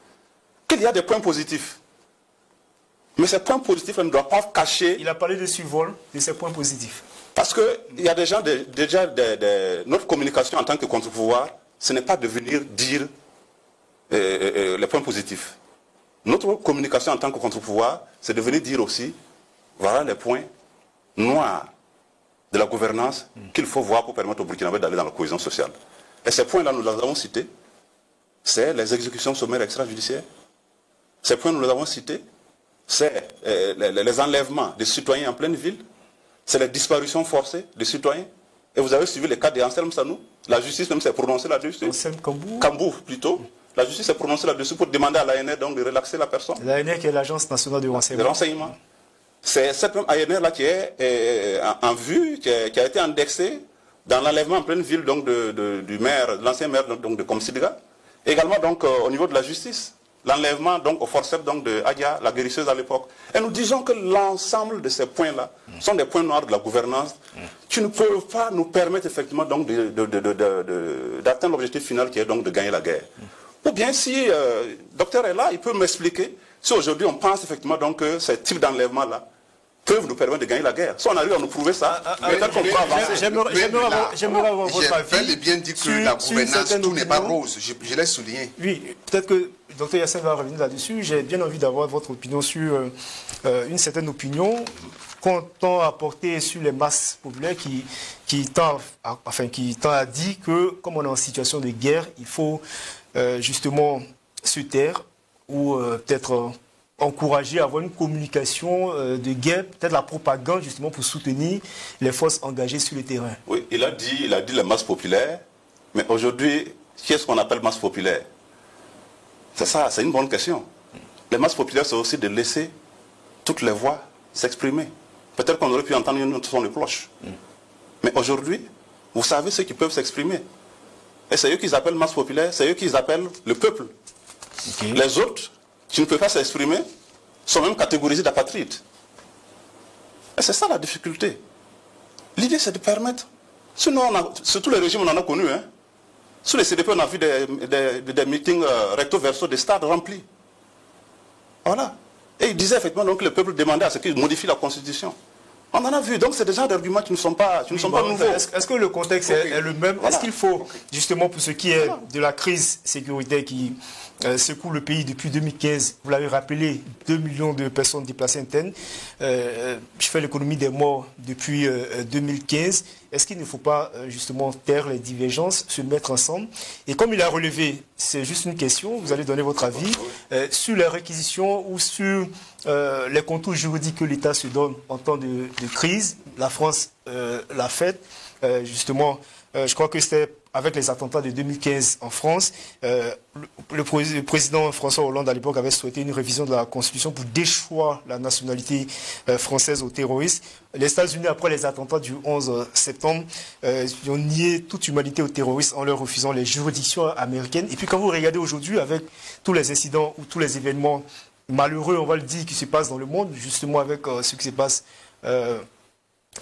qu'il y a des points positifs. Mais ces points positifs ne doivent pas cacher... Il a parlé de survol de ces points positifs. Parce qu'il y a des gens, notre communication en tant que contre-pouvoir, ce n'est pas de venir dire les points positifs. Notre communication en tant que contre-pouvoir, c'est de venir dire aussi, voilà les points noirs de la gouvernance qu'il faut voir pour permettre au Burkinabé d'aller dans la cohésion sociale. Et ces points-là, nous les avons cités. C'est les exécutions sommaires extrajudiciaires. Ces points, nous les avons cités. C'est les enlèvements des citoyens en pleine ville. C'est les disparitions forcées des citoyens. Et vous avez suivi les cas d'Anselme Sanou. La justice même s'est prononcée là-dessus. Anselme Kambou. Kambou, plutôt. La justice s'est prononcée là-dessus pour demander à l'ANR donc de relaxer la personne. L'ANR qui est l'Agence nationale de renseignement. C'est cette même ANR-là qui est en vue, qui a été indexée dans l'enlèvement en pleine ville donc, du maire, de l'ancien maire donc, de Komsidga. Également donc, au niveau de la justice, l'enlèvement donc, au forceps donc, de Adia, la guérisseuse à l'époque. Et nous disons que l'ensemble de ces points-là sont des points noirs de la gouvernance qui ne peuvent pas nous permettre effectivement donc, d'atteindre l'objectif final qui est donc de gagner la guerre. Ou bien si le docteur est là, il peut m'expliquer si aujourd'hui on pense effectivement donc, que ces types d'enlèvements-là peuvent nous permettre de gagner la guerre. Si on arrive à nous prouver ça, peut-être qu'on peut avancer. J'aimerais avoir votre avis. J'ai bien dit que la gouvernance, tout n'est pas rose. Je l'ai souligné. Oui, peut-être que le docteur Yassine va revenir là-dessus. J'ai bien envie d'avoir votre opinion sur une certaine opinion qu'on tend à porter sur les masses populaires qui tend à dire que, comme on est en situation de guerre, il faut justement se taire ou peut-être encourager à avoir une communication de guerre, peut-être la propagande justement pour soutenir les forces engagées sur le terrain. Oui, il a dit la masse populaire, mais aujourd'hui, qu'est-ce qu'on appelle masse populaire? C'est ça, c'est une bonne question. Les masses populaires, c'est aussi de laisser toutes les voix s'exprimer. Peut-être qu'on aurait pu entendre une son de cloche. Mais aujourd'hui, vous savez ceux qui peuvent s'exprimer. Et c'est eux qu'ils appellent masse populaire, c'est eux qu'ils appellent le peuple. Okay. Les autres, qui ne peuvent pas s'exprimer, sont même catégorisés d'apatrides. Et c'est ça la difficulté. L'idée, c'est de permettre. Sinon, sur tous les régimes, on en a connu. Hein. Sous les CDP, on a vu des meetings recto-verso, des stades remplis. Voilà. Et il disait effectivement donc, que le peuple demandait à ce qu'il modifie la Constitution. On en a vu, donc c'est des genres d'arguments qui ne sont pas, nouveaux. Est-ce que le contexte est le même? Voilà. Est-ce qu'il faut, justement pour ce qui est de la crise sécuritaire qui secoue le pays depuis 2015, vous l'avez rappelé, 2 millions de personnes déplacées internes, je fais l'économie des morts depuis 2015, est-ce qu'il ne faut pas justement taire les divergences, se mettre ensemble? Et comme il a relevé, c'est juste une question, vous allez donner votre avis, sur les réquisitions ou sur les contours juridiques que l'État se donne en temps de crise. La France l'a fait, justement, je crois que c'était avec les attentats de 2015 en France. Le président François Hollande à l'époque avait souhaité une révision de la Constitution pour déchoir la nationalité française aux terroristes. Les États-Unis, après les attentats du 11 septembre, ont nié toute humanité aux terroristes en leur refusant les juridictions américaines. Et puis quand vous regardez aujourd'hui avec tous les incidents ou tous les événements malheureux, on va le dire, qui se passent dans le monde, justement avec ce qui se passe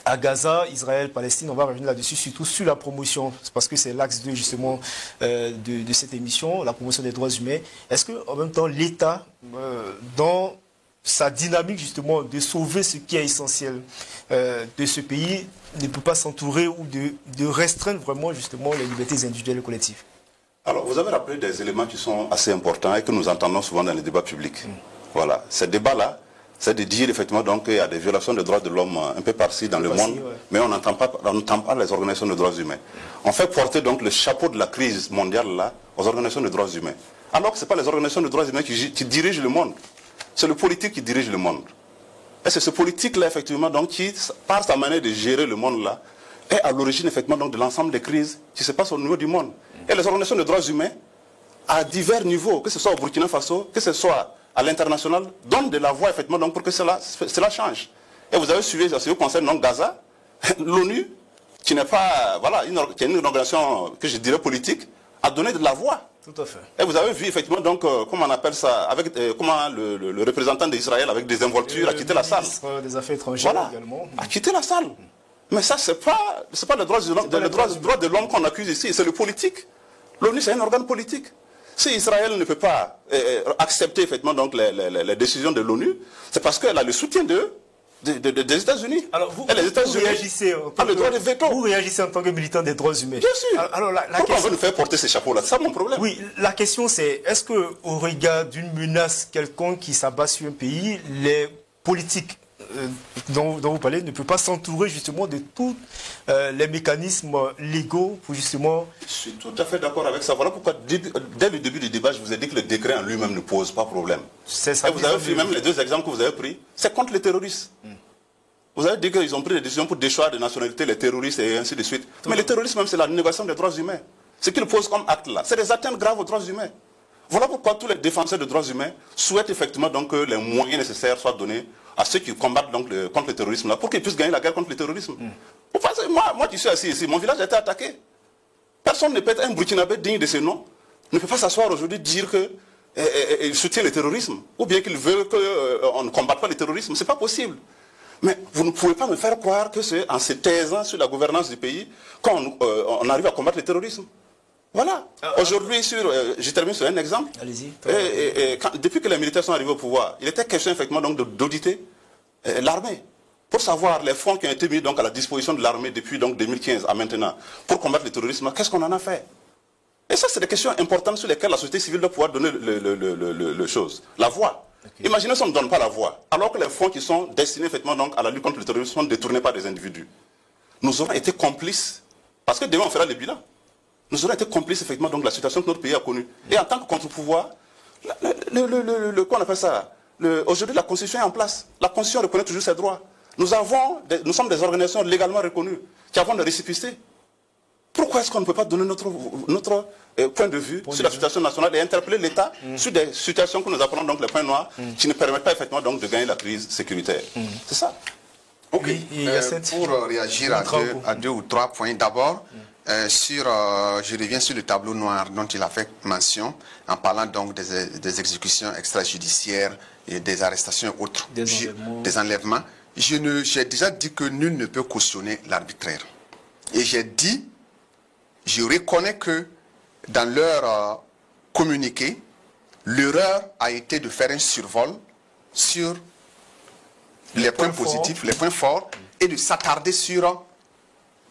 à Gaza, Israël, Palestine, on va revenir là-dessus, surtout sur la promotion, parce que c'est l'axe 2 justement de cette émission, la promotion des droits humains. Est-ce qu'en même temps, l'État, dans sa dynamique justement de sauver ce qui est essentiel de ce pays, ne peut pas s'entourer ou de restreindre vraiment justement les libertés individuelles et collectives? Alors, vous avez rappelé des éléments qui sont assez importants et que nous entendons souvent dans les débats publics. Voilà, ces débats-là, c'est de dire effectivement qu'il y a des violations des droits de l'homme un peu par-ci dans le monde, mais on n'entend pas les organisations de droits humains. On fait porter donc le chapeau de la crise mondiale là aux organisations de droits humains. Alors que ce n'est pas les organisations de droits humains qui dirigent le monde, c'est le politique qui dirige le monde. Et c'est ce politique-là effectivement donc, qui, par sa manière de gérer le monde là, est à l'origine effectivement donc, de l'ensemble des crises qui se passent au niveau du monde. Et les organisations de droits humains, à divers niveaux, que ce soit au Burkina Faso, que ce soit à l'international, donne de la voix effectivement donc, pour que cela change. Et vous avez suivi, ce qui concerne donc Gaza, l'ONU, qui n'est pas, voilà, qui est une organisation que je dirais politique, a donné de la voix. Tout à fait. Et vous avez vu effectivement donc, comment on appelle ça, avec comment le représentant d'Israël avec des involtures a quitté la salle. Le ministre des Affaires étrangères voilà, également. A quitté la salle. Mais ça, c'est pas le droit de l'homme qu'on accuse ici, c'est le politique. L'ONU, c'est un organe politique. Si Israël ne peut pas accepter effectivement donc les décisions de l'ONU, c'est parce qu'elle a le soutien des États-Unis. Alors vous réagissez en tant que militant des droits humains. Bien sûr. Alors, pourquoi on veut nous faire porter ces chapeaux-là? C'est ça mon problème. Oui, la question c'est, est-ce qu'au regard d'une menace quelconque qui s'abat sur un pays, les politiques dont vous parlez ne peut pas s'entourer justement de tous les mécanismes légaux pour justement... Je suis tout à fait d'accord avec ça. Voilà pourquoi dès le début du débat, je vous ai dit que le décret en lui-même ne pose pas problème. C'est ça. Et vous avez vu même les deux exemples que vous avez pris, c'est contre les terroristes. Vous avez dit qu'ils ont pris des décisions pour déchoir de nationalité les terroristes et ainsi de suite. Mais le terrorisme même c'est la négation des droits humains. Ce qu'ils posent comme acte là, c'est des atteintes graves aux droits humains. Voilà pourquoi tous les défenseurs des droits humains souhaitent effectivement donc que les moyens nécessaires soient donnés à ceux qui combattent donc contre le terrorisme, là, pour qu'ils puissent gagner la guerre contre le terrorisme. Moi qui suis assis ici, mon village a été attaqué. Personne ne peut être un Burkinabé digne de ce nom, ne peut pas s'asseoir aujourd'hui et dire qu'il soutient le terrorisme, ou bien qu'il veut qu'on ne combatte pas le terrorisme. Ce n'est pas possible. Mais vous ne pouvez pas me faire croire que c'est en se taisant sur la gouvernance du pays qu'on arrive à combattre le terrorisme. Voilà. Aujourd'hui, je termine sur un exemple. Allez-y. Depuis que les militaires sont arrivés au pouvoir, il était question effectivement d'auditer l'armée pour savoir les fonds qui ont été mis donc, à la disposition de l'armée depuis donc, 2015 à maintenant pour combattre le terrorisme. Qu'est-ce qu'on en a fait? Et ça, c'est des questions importantes sur lesquelles la société civile doit pouvoir donner la voix. Okay. Imaginez si on ne donne pas la voix, alors que les fonds qui sont destinés effectivement donc, à la lutte contre le terrorisme sont détournés par des individus. Nous aurons été complices, parce que demain on fera le bilan. Nous aurons été complices effectivement donc, de la situation que notre pays a connue. Et en tant que contre-pouvoir, qu'on appelle ça, aujourd'hui la Constitution est en place. La Constitution reconnaît toujours ses droits. Nous sommes des organisations légalement reconnues qui avons des récipices. Pourquoi est-ce qu'on ne peut pas donner notre point de vue sur la situation nationale et interpeller l'État sur des situations que nous appelons donc les points noirs qui ne permettent pas effectivement donc de gagner la crise sécuritaire. C'est ça. Ok. Pour réagir à deux ou trois points, d'abord, je reviens sur le tableau noir dont il a fait mention en parlant donc des exécutions extrajudiciaires et des arrestations et autres, des enlèvements. J'ai déjà dit que nul ne peut cautionner l'arbitraire. Et je reconnais que dans leur communiqué, l'erreur a été de faire un survol sur les points positifs, les points forts, et de s'attarder sur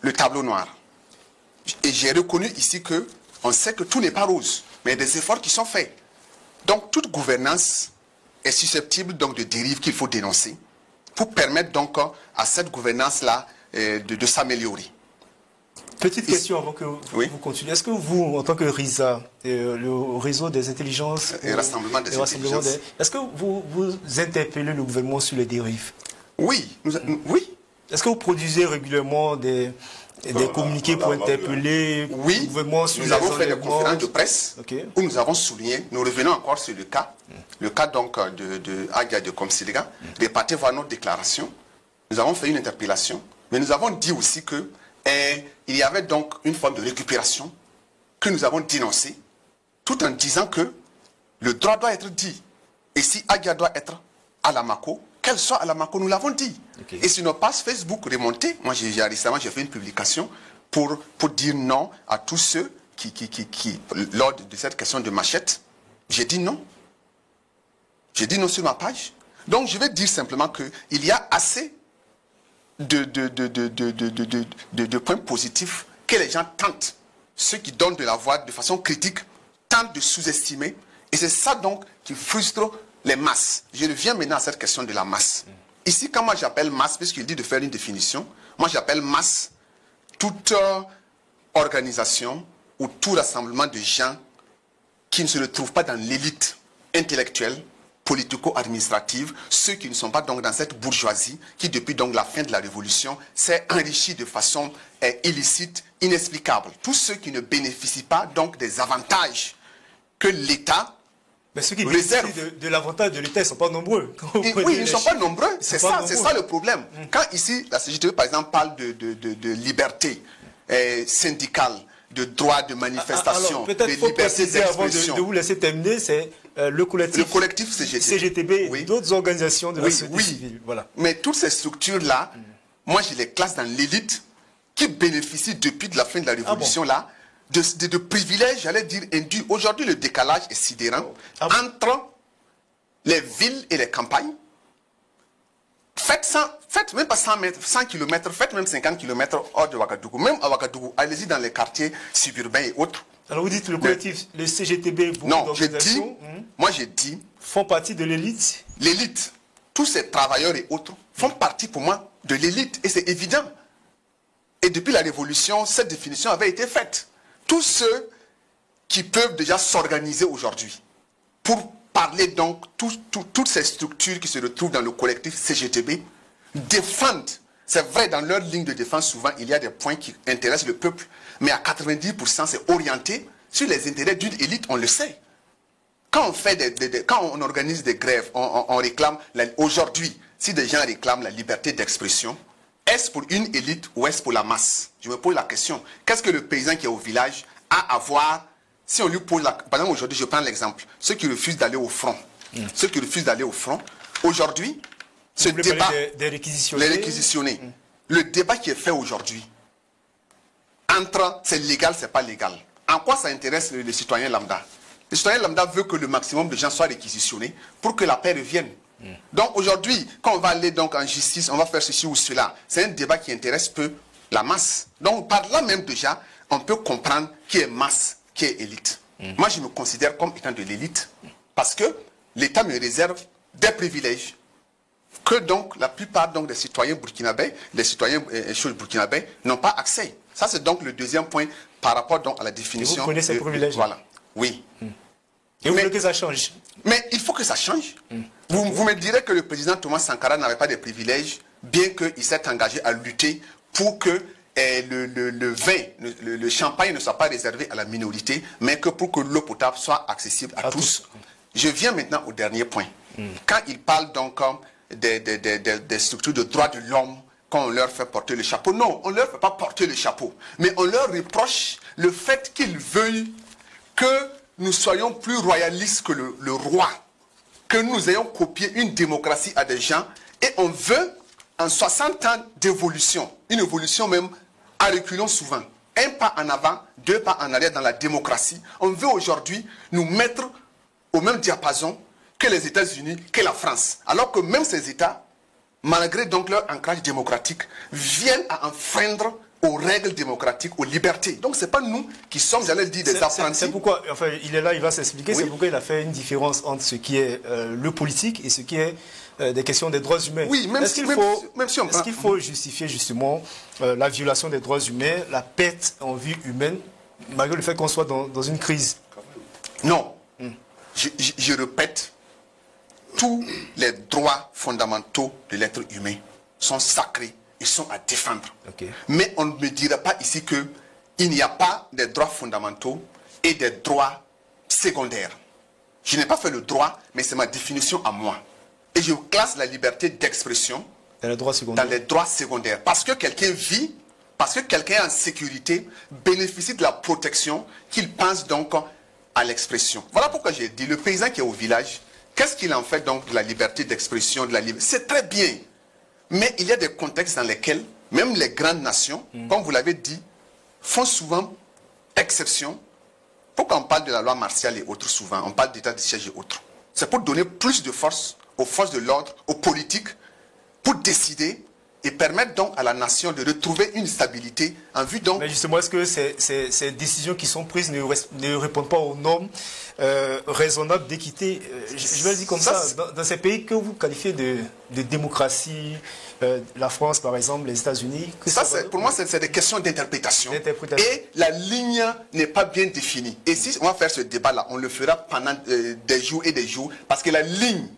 le tableau noir. Et j'ai reconnu ici que on sait que tout n'est pas rose, mais il y a des efforts qui sont faits. Donc toute gouvernance est susceptible donc de dérives qu'il faut dénoncer pour permettre donc à cette gouvernance-là de s'améliorer. Petite question avant que vous continuez. Est-ce que vous, en tant que RISA, le réseau des intelligences et rassemblement des intelligences, est-ce que vous interpellez le gouvernement sur les dérives? Oui. Oui. Est-ce que vous produisez régulièrement des communiqués pour interpeller le gouvernement sur les enlèvements? Nous avons fait des conférences de presse où nous avons souligné, nous revenons encore sur le cas donc de Agia de Komsiliga, repartez voir notre déclaration. Nous avons fait une interpellation, mais nous avons dit aussi que il y avait donc une forme de récupération que nous avons dénoncée, tout en disant que le droit doit être dit. Et si Agia doit être à Lamako, qu'elle soit à Lamako, nous l'avons dit. Et sur nos pages Facebook remontées, moi récemment j'ai fait une publication pour dire non à tous ceux qui lors de cette question de machette, j'ai dit non. J'ai dit non sur ma page. Donc je vais dire simplement qu'il y a assez de points positifs que les gens tentent, ceux qui donnent de la voix de façon critique, tentent de sous-estimer. Et c'est ça donc qui frustre les masses. Je reviens maintenant à cette question de la masse. Ici, quand moi j'appelle masse, puisqu'il dit de faire une définition, moi j'appelle masse toute organisation ou tout rassemblement de gens qui ne se retrouvent pas dans l'élite intellectuelle, politico-administrative, ceux qui ne sont pas donc dans cette bourgeoisie qui depuis donc la fin de la Révolution s'est enrichie de façon illicite, inexplicable. Tous ceux qui ne bénéficient pas donc des avantages que l'État mais ceux qui bénéficient de l'avantage de l'État, ils ne sont pas nombreux. Oui, ils ne sont pas nombreux. C'est ça le problème. Quand ici, la CGTE, par exemple, parle de liberté syndicale, de droit de manifestation, de liberté d'expression. Avant de vous laisser terminer, c'est le collectif CGTB et d'autres organisations de la société civile. Voilà. Mais toutes ces structures-là, moi je les classe dans l'élite qui bénéficie depuis la fin de la Révolution-là de privilèges, j'allais dire, induits. Aujourd'hui, le décalage est sidérant entre les villes et les campagnes. Faites même pas 100 km, faites même 50 km hors de Ouagadougou. Même à Ouagadougou, allez-y dans les quartiers suburbains et autres. Alors vous dites le collectif, le CGTB, non, moi j'ai dit... Font partie de l'élite. L'élite, tous ces travailleurs et autres font partie pour moi de l'élite et c'est évident. Et depuis la Révolution, cette définition avait été faite. Tous ceux qui peuvent déjà s'organiser aujourd'hui pour parler donc toutes ces structures qui se retrouvent dans le collectif CGTB défendent. C'est vrai, dans leur ligne de défense, souvent, il y a des points qui intéressent le peuple, mais à 90%, c'est orienté sur les intérêts d'une élite, on le sait. Quand on fait quand on organise des grèves, on réclame, aujourd'hui, si des gens réclament la liberté d'expression, est-ce pour une élite ou est-ce pour la masse? Je me pose la question. Qu'est-ce que le paysan qui est au village a à voir si on lui pose la... Par exemple, aujourd'hui, je prends l'exemple. Ceux qui refusent d'aller au front. Ceux qui refusent d'aller au front, aujourd'hui, ce débat... Les réquisitionnés. Le débat qui est fait aujourd'hui, entre c'est légal, c'est pas légal. En quoi ça intéresse les citoyens lambda? Les citoyens lambda veulent que le maximum de gens soient réquisitionnés pour que la paix revienne. Donc aujourd'hui, quand on va aller donc en justice, on va faire ceci ou cela. C'est un débat qui intéresse peu la masse. Donc par là même déjà, on peut comprendre qui est masse, qui est élite. Moi, je me considère comme étant de l'élite parce que l'État me réserve des privilèges que donc la plupart donc, des citoyens burkinabés, les citoyens burkinabés n'ont pas accès. Ça, c'est donc le deuxième point par rapport donc à la définition. Et vous connaissez ces privilèges. Voilà. Oui. Et vous voulez que ça change? Mais il faut que ça change. Vous me direz que le président Thomas Sankara n'avait pas de privilèges, bien qu'il s'est engagé à lutter pour que le vin, le champagne ne soit pas réservé à la minorité, mais que pour que l'eau potable soit accessible à tous. Je viens maintenant au dernier point. Quand il parle donc des structures de droits de l'homme, quand on leur fait porter le chapeau, non, on ne leur fait pas porter le chapeau, mais on leur reproche le fait qu'ils veuillent que nous soyons plus royalistes que le roi, que nous ayons copié une démocratie à des gens, et on veut, en 60 ans d'évolution, une évolution même à reculons souvent, un pas en avant, 2 pas en arrière dans la démocratie, on veut aujourd'hui nous mettre au même diapason que les États-Unis, que la France. Alors que même ces États, malgré donc leur ancrage démocratique, viennent à enfreindre aux règles démocratiques, aux libertés. Donc ce n'est pas nous qui sommes, j'allais dire, des apprentis. C'est pourquoi, enfin, il est là, il va s'expliquer, oui. C'est pourquoi il a fait une différence entre ce qui est le politique et ce qui est des questions des droits humains. Oui, même est-ce qu'il faut justifier justement la violation des droits humains, la perte en vie humaine, malgré le fait qu'on soit dans une crise? Non. Je répète, tous les droits fondamentaux de l'être humain sont sacrés, ils sont à défendre. Okay. Mais on ne me dira pas ici qu'il n'y a pas des droits fondamentaux et des droits secondaires. Je n'ai pas fait le droit, mais c'est ma définition à moi. Et je classe la liberté d'expression dans les droits secondaires. Parce que quelqu'un vit, parce que quelqu'un est en sécurité, bénéficie de la protection qu'il pense donc à l'expression. Voilà pourquoi j'ai dit, le paysan qui est au village, qu'est-ce qu'il en fait donc de la liberté d'expression, de la liberté? C'est très bien. Mais il y a des contextes dans lesquels, même les grandes nations, comme vous l'avez dit, font souvent exception. Pourquoi on parle de la loi martiale et autres souvent, on parle d'état de siège et autres? C'est pour donner plus de force aux forces de l'ordre, aux politiques, pour décider et permettre donc à la nation de retrouver une stabilité en vue donc... Mais justement, est-ce que ces décisions qui sont prises ne répondent pas aux normes raisonnables d'équité? Je vais le dire comme ça, dans ces pays que vous qualifiez de démocratie, la France par exemple, les États-Unis... Pour moi, c'est des questions d'interprétation. Et la ligne n'est pas bien définie. Et si on va faire ce débat-là, on le fera pendant des jours et des jours, parce que la ligne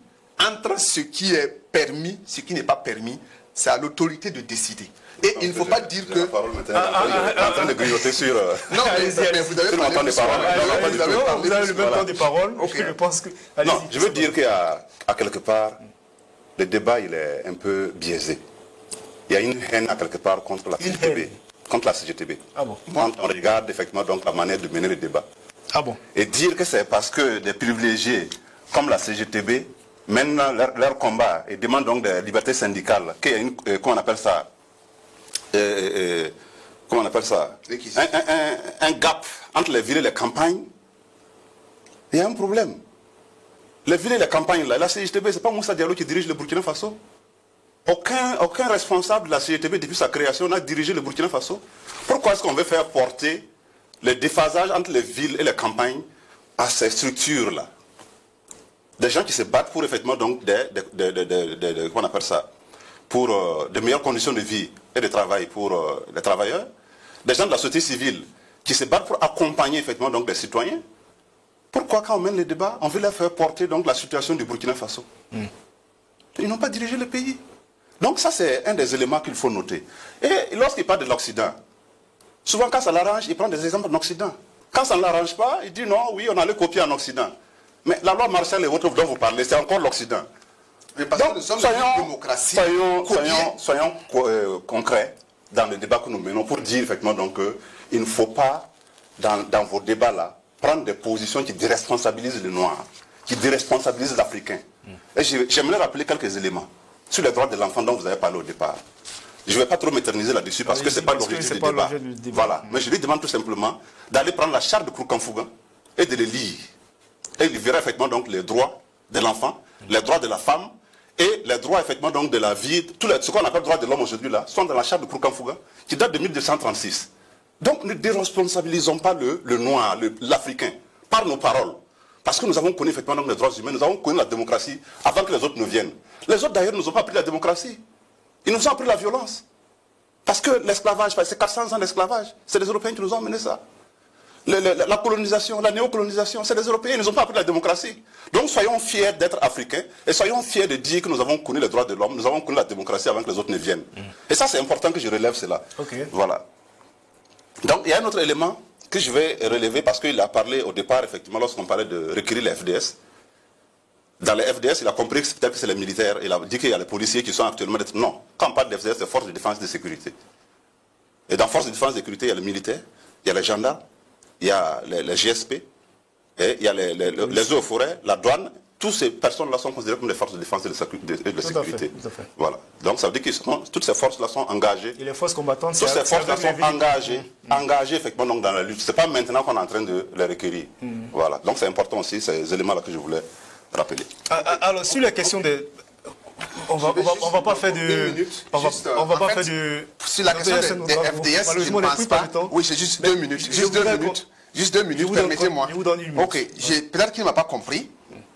entre ce qui est permis, ce qui n'est pas permis, c'est à l'autorité de décider. Et il ne faut pas dire que... La parole maintenant, en train de grignoter sur... Non, mais vous avez parlé de parole. Vous avez le même temps de parole. Je pense que... Non, je veux dire qu'à quelque part, le débat, il est un peu biaisé. Il y a une haine à quelque part contre la CGTB. Contre la CGTB. Ah bon? Quand on regarde effectivement donc la manière de mener le débat. Ah bon? Et dire que c'est parce que des privilégiés comme la CGTB mènent leur combat et demandent donc des libertés syndicales, qu'il y a une, comment on appelle ça, comment on appelle ça, un gap entre les villes et les campagnes, il y a un problème. Les villes et les campagnes, là, la CGTB, c'est pas Moussa Diallo qui dirige le Burkina Faso. Aucun responsable de la CGTB depuis sa création n'a dirigé le Burkina Faso. Pourquoi est-ce qu'on veut faire porter le déphasage entre les villes et les campagnes à ces structures-là? Des gens qui se battent pour effectivement donc comment on appelle ça, pour de meilleures conditions de vie et de travail pour les travailleurs. Des gens de la société civile qui se battent pour accompagner effectivement donc des citoyens. Pourquoi quand on mène le débat, on veut leur faire porter donc la situation du Burkina Faso? Ils n'ont pas dirigé le pays. Donc ça c'est un des éléments qu'il faut noter. Et lorsqu'il parle de l'Occident, souvent quand ça l'arrange, il prend des exemples en Occident. Quand ça ne l'arrange pas, il dit non, oui, on allait copier en Occident. Mais la loi martiale et autres dont vous parlez, c'est encore l'Occident. Mais parce que nous sommes une démocratie. Soyons concrets dans le débat que nous menons pour dire effectivement donc qu'il ne faut pas, dans vos débats-là, prendre des positions qui déresponsabilisent les Noirs, qui déresponsabilisent l'Africain. Et j'aimerais rappeler quelques éléments sur les droits de l'enfant dont vous avez parlé au départ. Je ne vais pas trop m'éterniser là-dessus parce que ce n'est pas l'objectif du débat. Voilà. Mais je lui demande tout simplement d'aller prendre la charte de Kouroukanfouga et de le lire. Et il verra effectivement donc les droits de l'enfant, les droits de la femme et les droits effectivement donc de la vie, ce qu'on appelle droits de l'homme aujourd'hui là, sont dans la charte de Kouroukanfouga qui date de 1236. Donc ne déresponsabilisons pas le noir, l'africain, par nos paroles. Parce que nous avons connu effectivement donc les droits humains, nous avons connu la démocratie avant que les autres ne viennent. Les autres d'ailleurs ne nous ont pas appris la démocratie. Ils nous ont appris la violence. Parce que l'esclavage, c'est 400 ans d'esclavage. C'est les Européens qui nous ont amené ça. La colonisation, la néocolonisation, c'est les Européens, ils n'ont pas appris la démocratie. Donc soyons fiers d'être africains et soyons fiers de dire que nous avons connu les droits de l'homme, nous avons connu la démocratie avant que les autres ne viennent. Et ça, c'est important que je relève cela. Voilà. Donc il y a un autre élément que je vais relever parce qu'il a parlé au départ, effectivement, lorsqu'on parlait de requérir les FDS. Dans les FDS, il a compris que peut-être que c'est les militaires. Il a dit qu'il y a les policiers qui sont actuellement... Non, quand on parle de FDS, c'est Force de défense et de sécurité. Et dans Force de défense et de sécurité, il y a les militaires, il y a les gendarmes, il y a les GSP, et il y a les eaux et forêts, la douane. Toutes ces personnes-là sont considérées comme des forces de défense et de sécurité. Tout à fait. Voilà. Donc ça veut dire que toutes ces forces-là sont engagées. Et les forces combattantes, toutes ces forces-là sont engagées effectivement donc, dans la lutte. Ce n'est pas maintenant qu'on est en train de les requérir. Voilà. Donc c'est important aussi, ces éléments-là que je voulais rappeler. Alors, sur la question des... On va pas faire de... On va pas faire de... Sur la question des FDS, je ne pense pas... Oui, c'est juste 2 minutes. Juste 2 minutes, permettez-moi. Ok, peut-être qu'il ne m'a pas compris.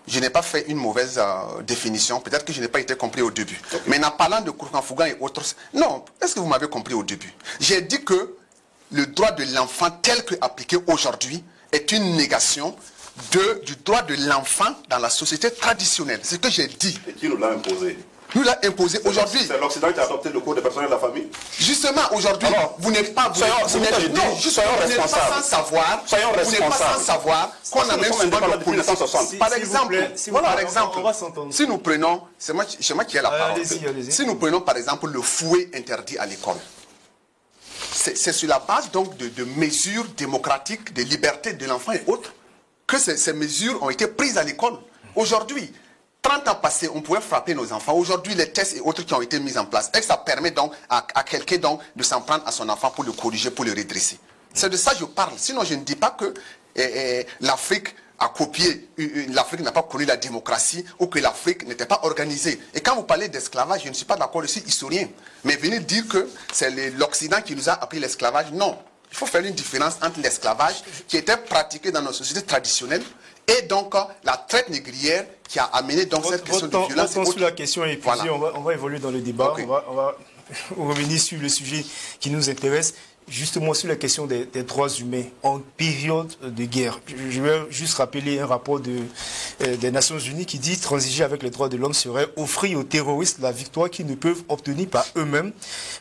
Je n'ai pas fait une mauvaise définition. Peut-être que je n'ai pas été compris au début. Mais en parlant de Kourkan-Fougan et autres... Non, est-ce que vous m'avez compris au début? J'ai dit que le droit de l'enfant tel que appliqué aujourd'hui est une négation du droit de l'enfant dans la société traditionnelle. C'est ce que j'ai dit. Et qui nous l'a imposé? Nous l'a imposé aujourd'hui. C'est l'Occident qui a adopté le code des personnels de la famille. Justement, aujourd'hui, vous n'êtes pas... Soyons responsables. Soyons responsables. Qu'on amène souvent le policier. Par exemple, si nous prenons... C'est moi qui ai la parole. Si nous prenons par exemple le fouet interdit à l'école, c'est sur la base donc de mesures démocratiques, de liberté de l'enfant et autres, que ces mesures ont été prises à l'école. Aujourd'hui, 30 ans passés, on pouvait frapper nos enfants. Aujourd'hui, les tests et autres qui ont été mis en place, et ça permet donc à quelqu'un donc de s'en prendre à son enfant pour le corriger, pour le redresser. C'est de ça que je parle. Sinon, je ne dis pas que l'Afrique a copié, l'Afrique n'a pas connu la démocratie ou que l'Afrique n'était pas organisée. Et quand vous parlez d'esclavage, je ne suis pas d'accord, je suis historien. Mais venir dire que c'est l'Occident qui nous a appris l'esclavage, non. Il faut faire une différence entre l'esclavage qui était pratiqué dans nos sociétés traditionnelles et donc la traite négrière qui a amené donc cette question de violence. Sur la question est épuisée, on va évoluer dans le débat, on va revenir sur le sujet qui nous intéresse, justement sur la question des droits humains en période de guerre. Je vais juste rappeler un rapport des Nations Unies qui dit transiger avec les droits de l'homme serait offrir aux terroristes la victoire qu'ils ne peuvent obtenir par eux-mêmes.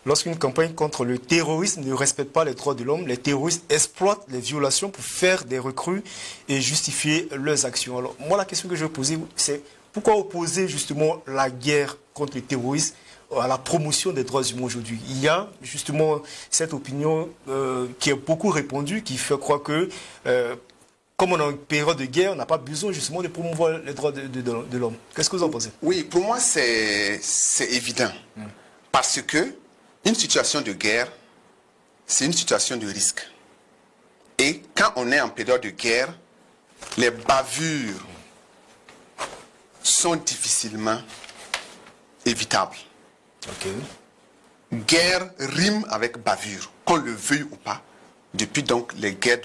Lorsqu'une campagne contre le terrorisme ne respecte pas les droits de l'homme, les terroristes exploitent les violations pour faire des recrues et justifier leurs actions. Alors moi la question que je vais poser c'est pourquoi opposer justement la guerre contre les terroristes à la promotion des droits humains aujourd'hui? Il y a justement cette opinion qui est beaucoup répandue, qui fait croire que, comme on est en période de guerre, on n'a pas besoin justement de promouvoir les droits de l'homme. Qu'est-ce que vous en pensez? Oui, pour moi c'est évident. Parce que une situation de guerre, c'est une situation de risque. Et quand on est en période de guerre, les bavures sont difficilement évitables. Guerre rime avec bavure, qu'on le veuille ou pas. Depuis donc les guerres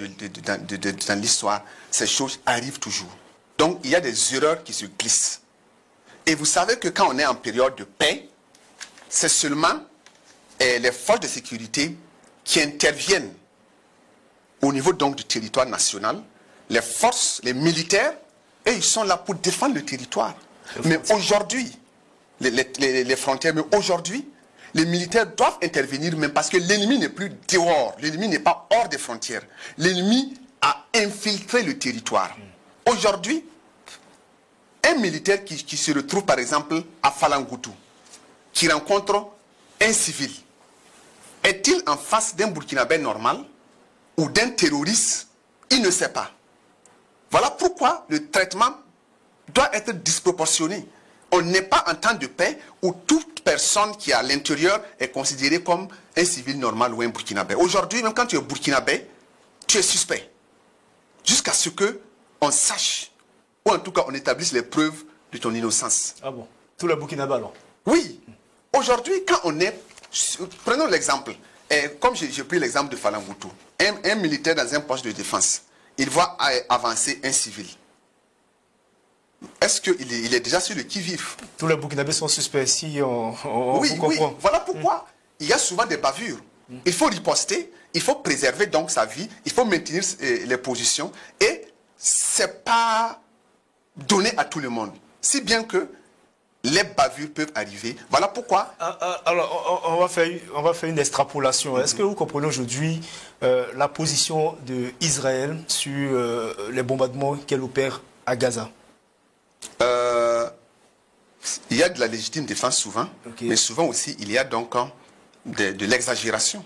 dans l'histoire, ces choses arrivent toujours. Donc il y a des erreurs qui se glissent. Et vous savez que quand on est en période de paix, c'est seulement les forces de sécurité qui interviennent au niveau donc du territoire national. Les forces, les militaires, et ils sont là pour défendre le territoire. Mais aujourd'hui, les frontières, mais aujourd'hui, les militaires doivent intervenir même parce que l'ennemi n'est plus dehors, l'ennemi n'est pas hors des frontières. L'ennemi a infiltré le territoire. Aujourd'hui, un militaire qui se retrouve par exemple à Falangoutou, qui rencontre un civil, est-il en face d'un Burkinabé normal ou d'un terroriste? Il ne sait pas. Voilà pourquoi le traitement doit être disproportionné. On n'est pas en temps de paix où toute personne qui est à l'intérieur est considérée comme un civil normal ou un Burkinabé. Aujourd'hui, même quand tu es Burkinabé, tu es suspect. Jusqu'à ce qu'on sache, ou en tout cas on établisse les preuves de ton innocence. Ah bon? Tout le Burkinabé alors? Oui. Aujourd'hui, quand on est... Prenons l'exemple. Comme j'ai pris l'exemple de Falangoutou. Un militaire dans un poste de défense, il voit avancer un civil. Est-ce qu'il est déjà sur le qui-vive? Tous les Burkinabés sont suspects, si on oui, comprend. Oui, voilà pourquoi il y a souvent des bavures. Il faut riposter, il faut préserver donc sa vie, il faut maintenir les positions et c'est pas donné à tout le monde. Si bien que les bavures peuvent arriver. Voilà pourquoi. Alors, on va faire une extrapolation. Est-ce que vous comprenez aujourd'hui la position d'Israël sur les bombardements qu'elle opère à Gaza? Il y a de la légitime défense souvent, mais souvent aussi il y a donc de l'exagération.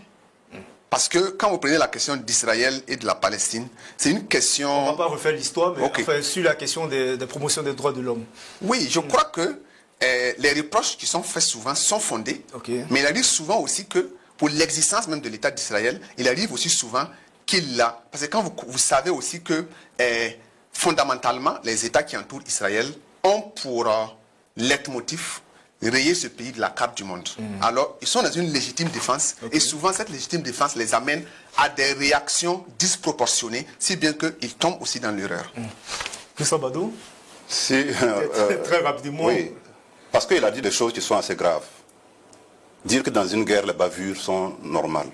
Parce que quand vous prenez la question d'Israël et de la Palestine, c'est une question... On ne va pas refaire l'histoire, mais enfin, sur la question des promotions des droits de l'homme. Oui, je crois que les reproches qui sont faits souvent sont fondés, mais il arrive souvent aussi que pour l'existence même de l'État d'Israël, il arrive aussi souvent qu'il l'a. Parce que quand vous savez aussi que fondamentalement, les États qui entourent Israël ont pour leitmotiv rayer ce pays de la carte du monde. Alors, ils sont dans une légitime défense et souvent cette légitime défense les amène à des réactions disproportionnées, si bien qu'ils tombent aussi dans l'erreur. Christophe Badou, très rapidement. Oui, parce qu'il a dit des choses qui sont assez graves. Dire que dans une guerre, les bavures sont normales.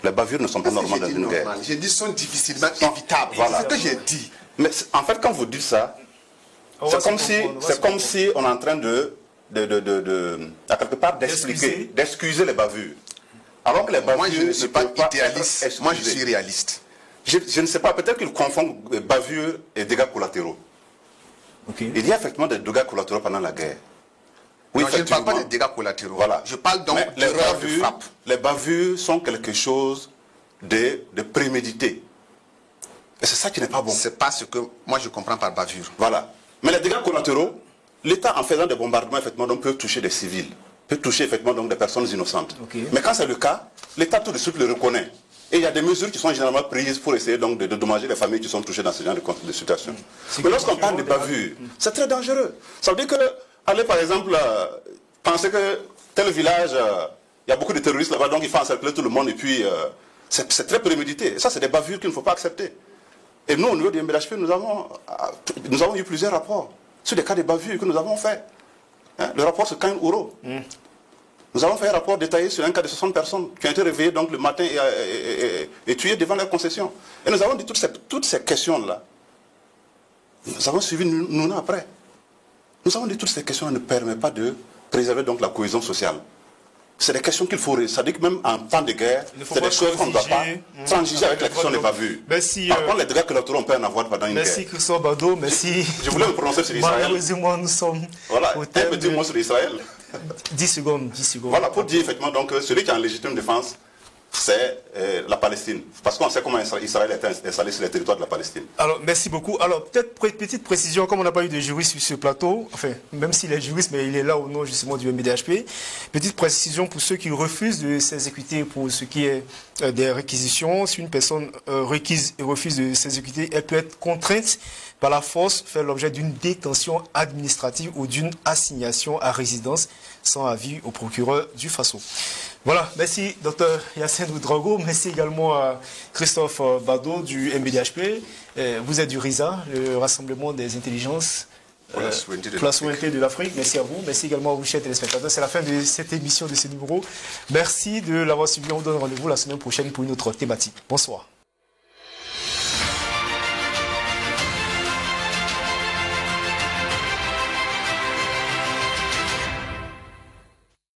Les bavures ne sont pas normales dans une guerre. J'ai dit sont difficilement évitables. Voilà. C'est ce que j'ai dit. Mais en fait, quand vous dites ça, c'est comme si on est en train à quelque part d'excuser les bavures. Alors que les bavures... Moi, je ne suis pas idéaliste. Moi, je suis réaliste. Je ne sais pas, peut-être qu'ils confondent bavures et dégâts collatéraux. Il y a effectivement des dégâts collatéraux pendant la guerre. Oui, non, je ne parle pas des dégâts collatéraux. Voilà. Je parle donc d'erreurs de frappe. Les bavures sont quelque chose de prémédité. Et c'est ça qui n'est pas bon. C'est pas ce que moi je comprends par bavure. Voilà. Mais les dégâts collatéraux, l'État, en faisant des bombardements, effectivement, donc, peut toucher des civils, peut toucher effectivement donc, des personnes innocentes. Mais quand c'est le cas, l'État tout de suite le reconnaît. Et il y a des mesures qui sont généralement prises pour essayer donc, de dommager les familles qui sont touchées dans ce genre de situation. Mais lorsqu'on parle de bavure, c'est très dangereux. Ça veut dire que, aller par exemple, penser que tel village, il y a beaucoup de terroristes là-bas, donc il faut encercler tout le monde, et puis c'est très prémédité. Et ça, c'est des bavures qu'il ne faut pas accepter. Et nous, au niveau du MBHP, nous avons eu plusieurs rapports sur des cas de bavures que nous avons fait. Le rapport sur Cain Ouro. Nous avons fait un rapport détaillé sur un cas de 60 personnes qui ont été réveillées donc, le matin et tuées devant leur concession. Et nous avons dit toutes ces questions-là. Nous avons suivi Nouna après. Nous avons dit toutes ces questions ne permettent pas de préserver donc, la cohésion sociale. C'est des questions qu'il faut... C'est-à-dire que même en temps de guerre, c'est des choses qu'on ne doit pas transiger avec la question des bavures. Par contre, les dégâts collatéraux, on peut en avoir pendant une guerre. Merci Christophe Badou, merci. Je voulais me prononcer sur Israël. Malheureusement, nous sommes au terme. Un petit mot sur Israël. 10 secondes. Voilà, pour dire effectivement donc, que celui qui est en légitime défense, c'est la Palestine. Parce qu'on sait comment Israël est installé sur les territoires de la Palestine. Alors, merci beaucoup. Alors, peut-être petite précision, comme on n'a pas eu de juriste sur ce plateau, enfin, même s'il est juriste, mais il est là au nom justement du MBDHP, petite précision pour ceux qui refusent de s'exécuter pour ce qui est des réquisitions. Si une personne requise et refuse de s'exécuter, elle peut être contrainte par la force, faire l'objet d'une détention administrative ou d'une assignation à résidence sans avis au procureur du Faso. Voilà, merci Dr Yacine Ouedraogo, merci également à Christophe Badou du MBDHP. Vous êtes du RISA, le Rassemblement des intelligences pour la souveraineté de l'Afrique. Merci à vous, merci également à vous, chers téléspectateurs. C'est la fin de cette émission, de ce numéro. Merci de l'avoir suivi, on vous donne rendez-vous la semaine prochaine pour une autre thématique. Bonsoir.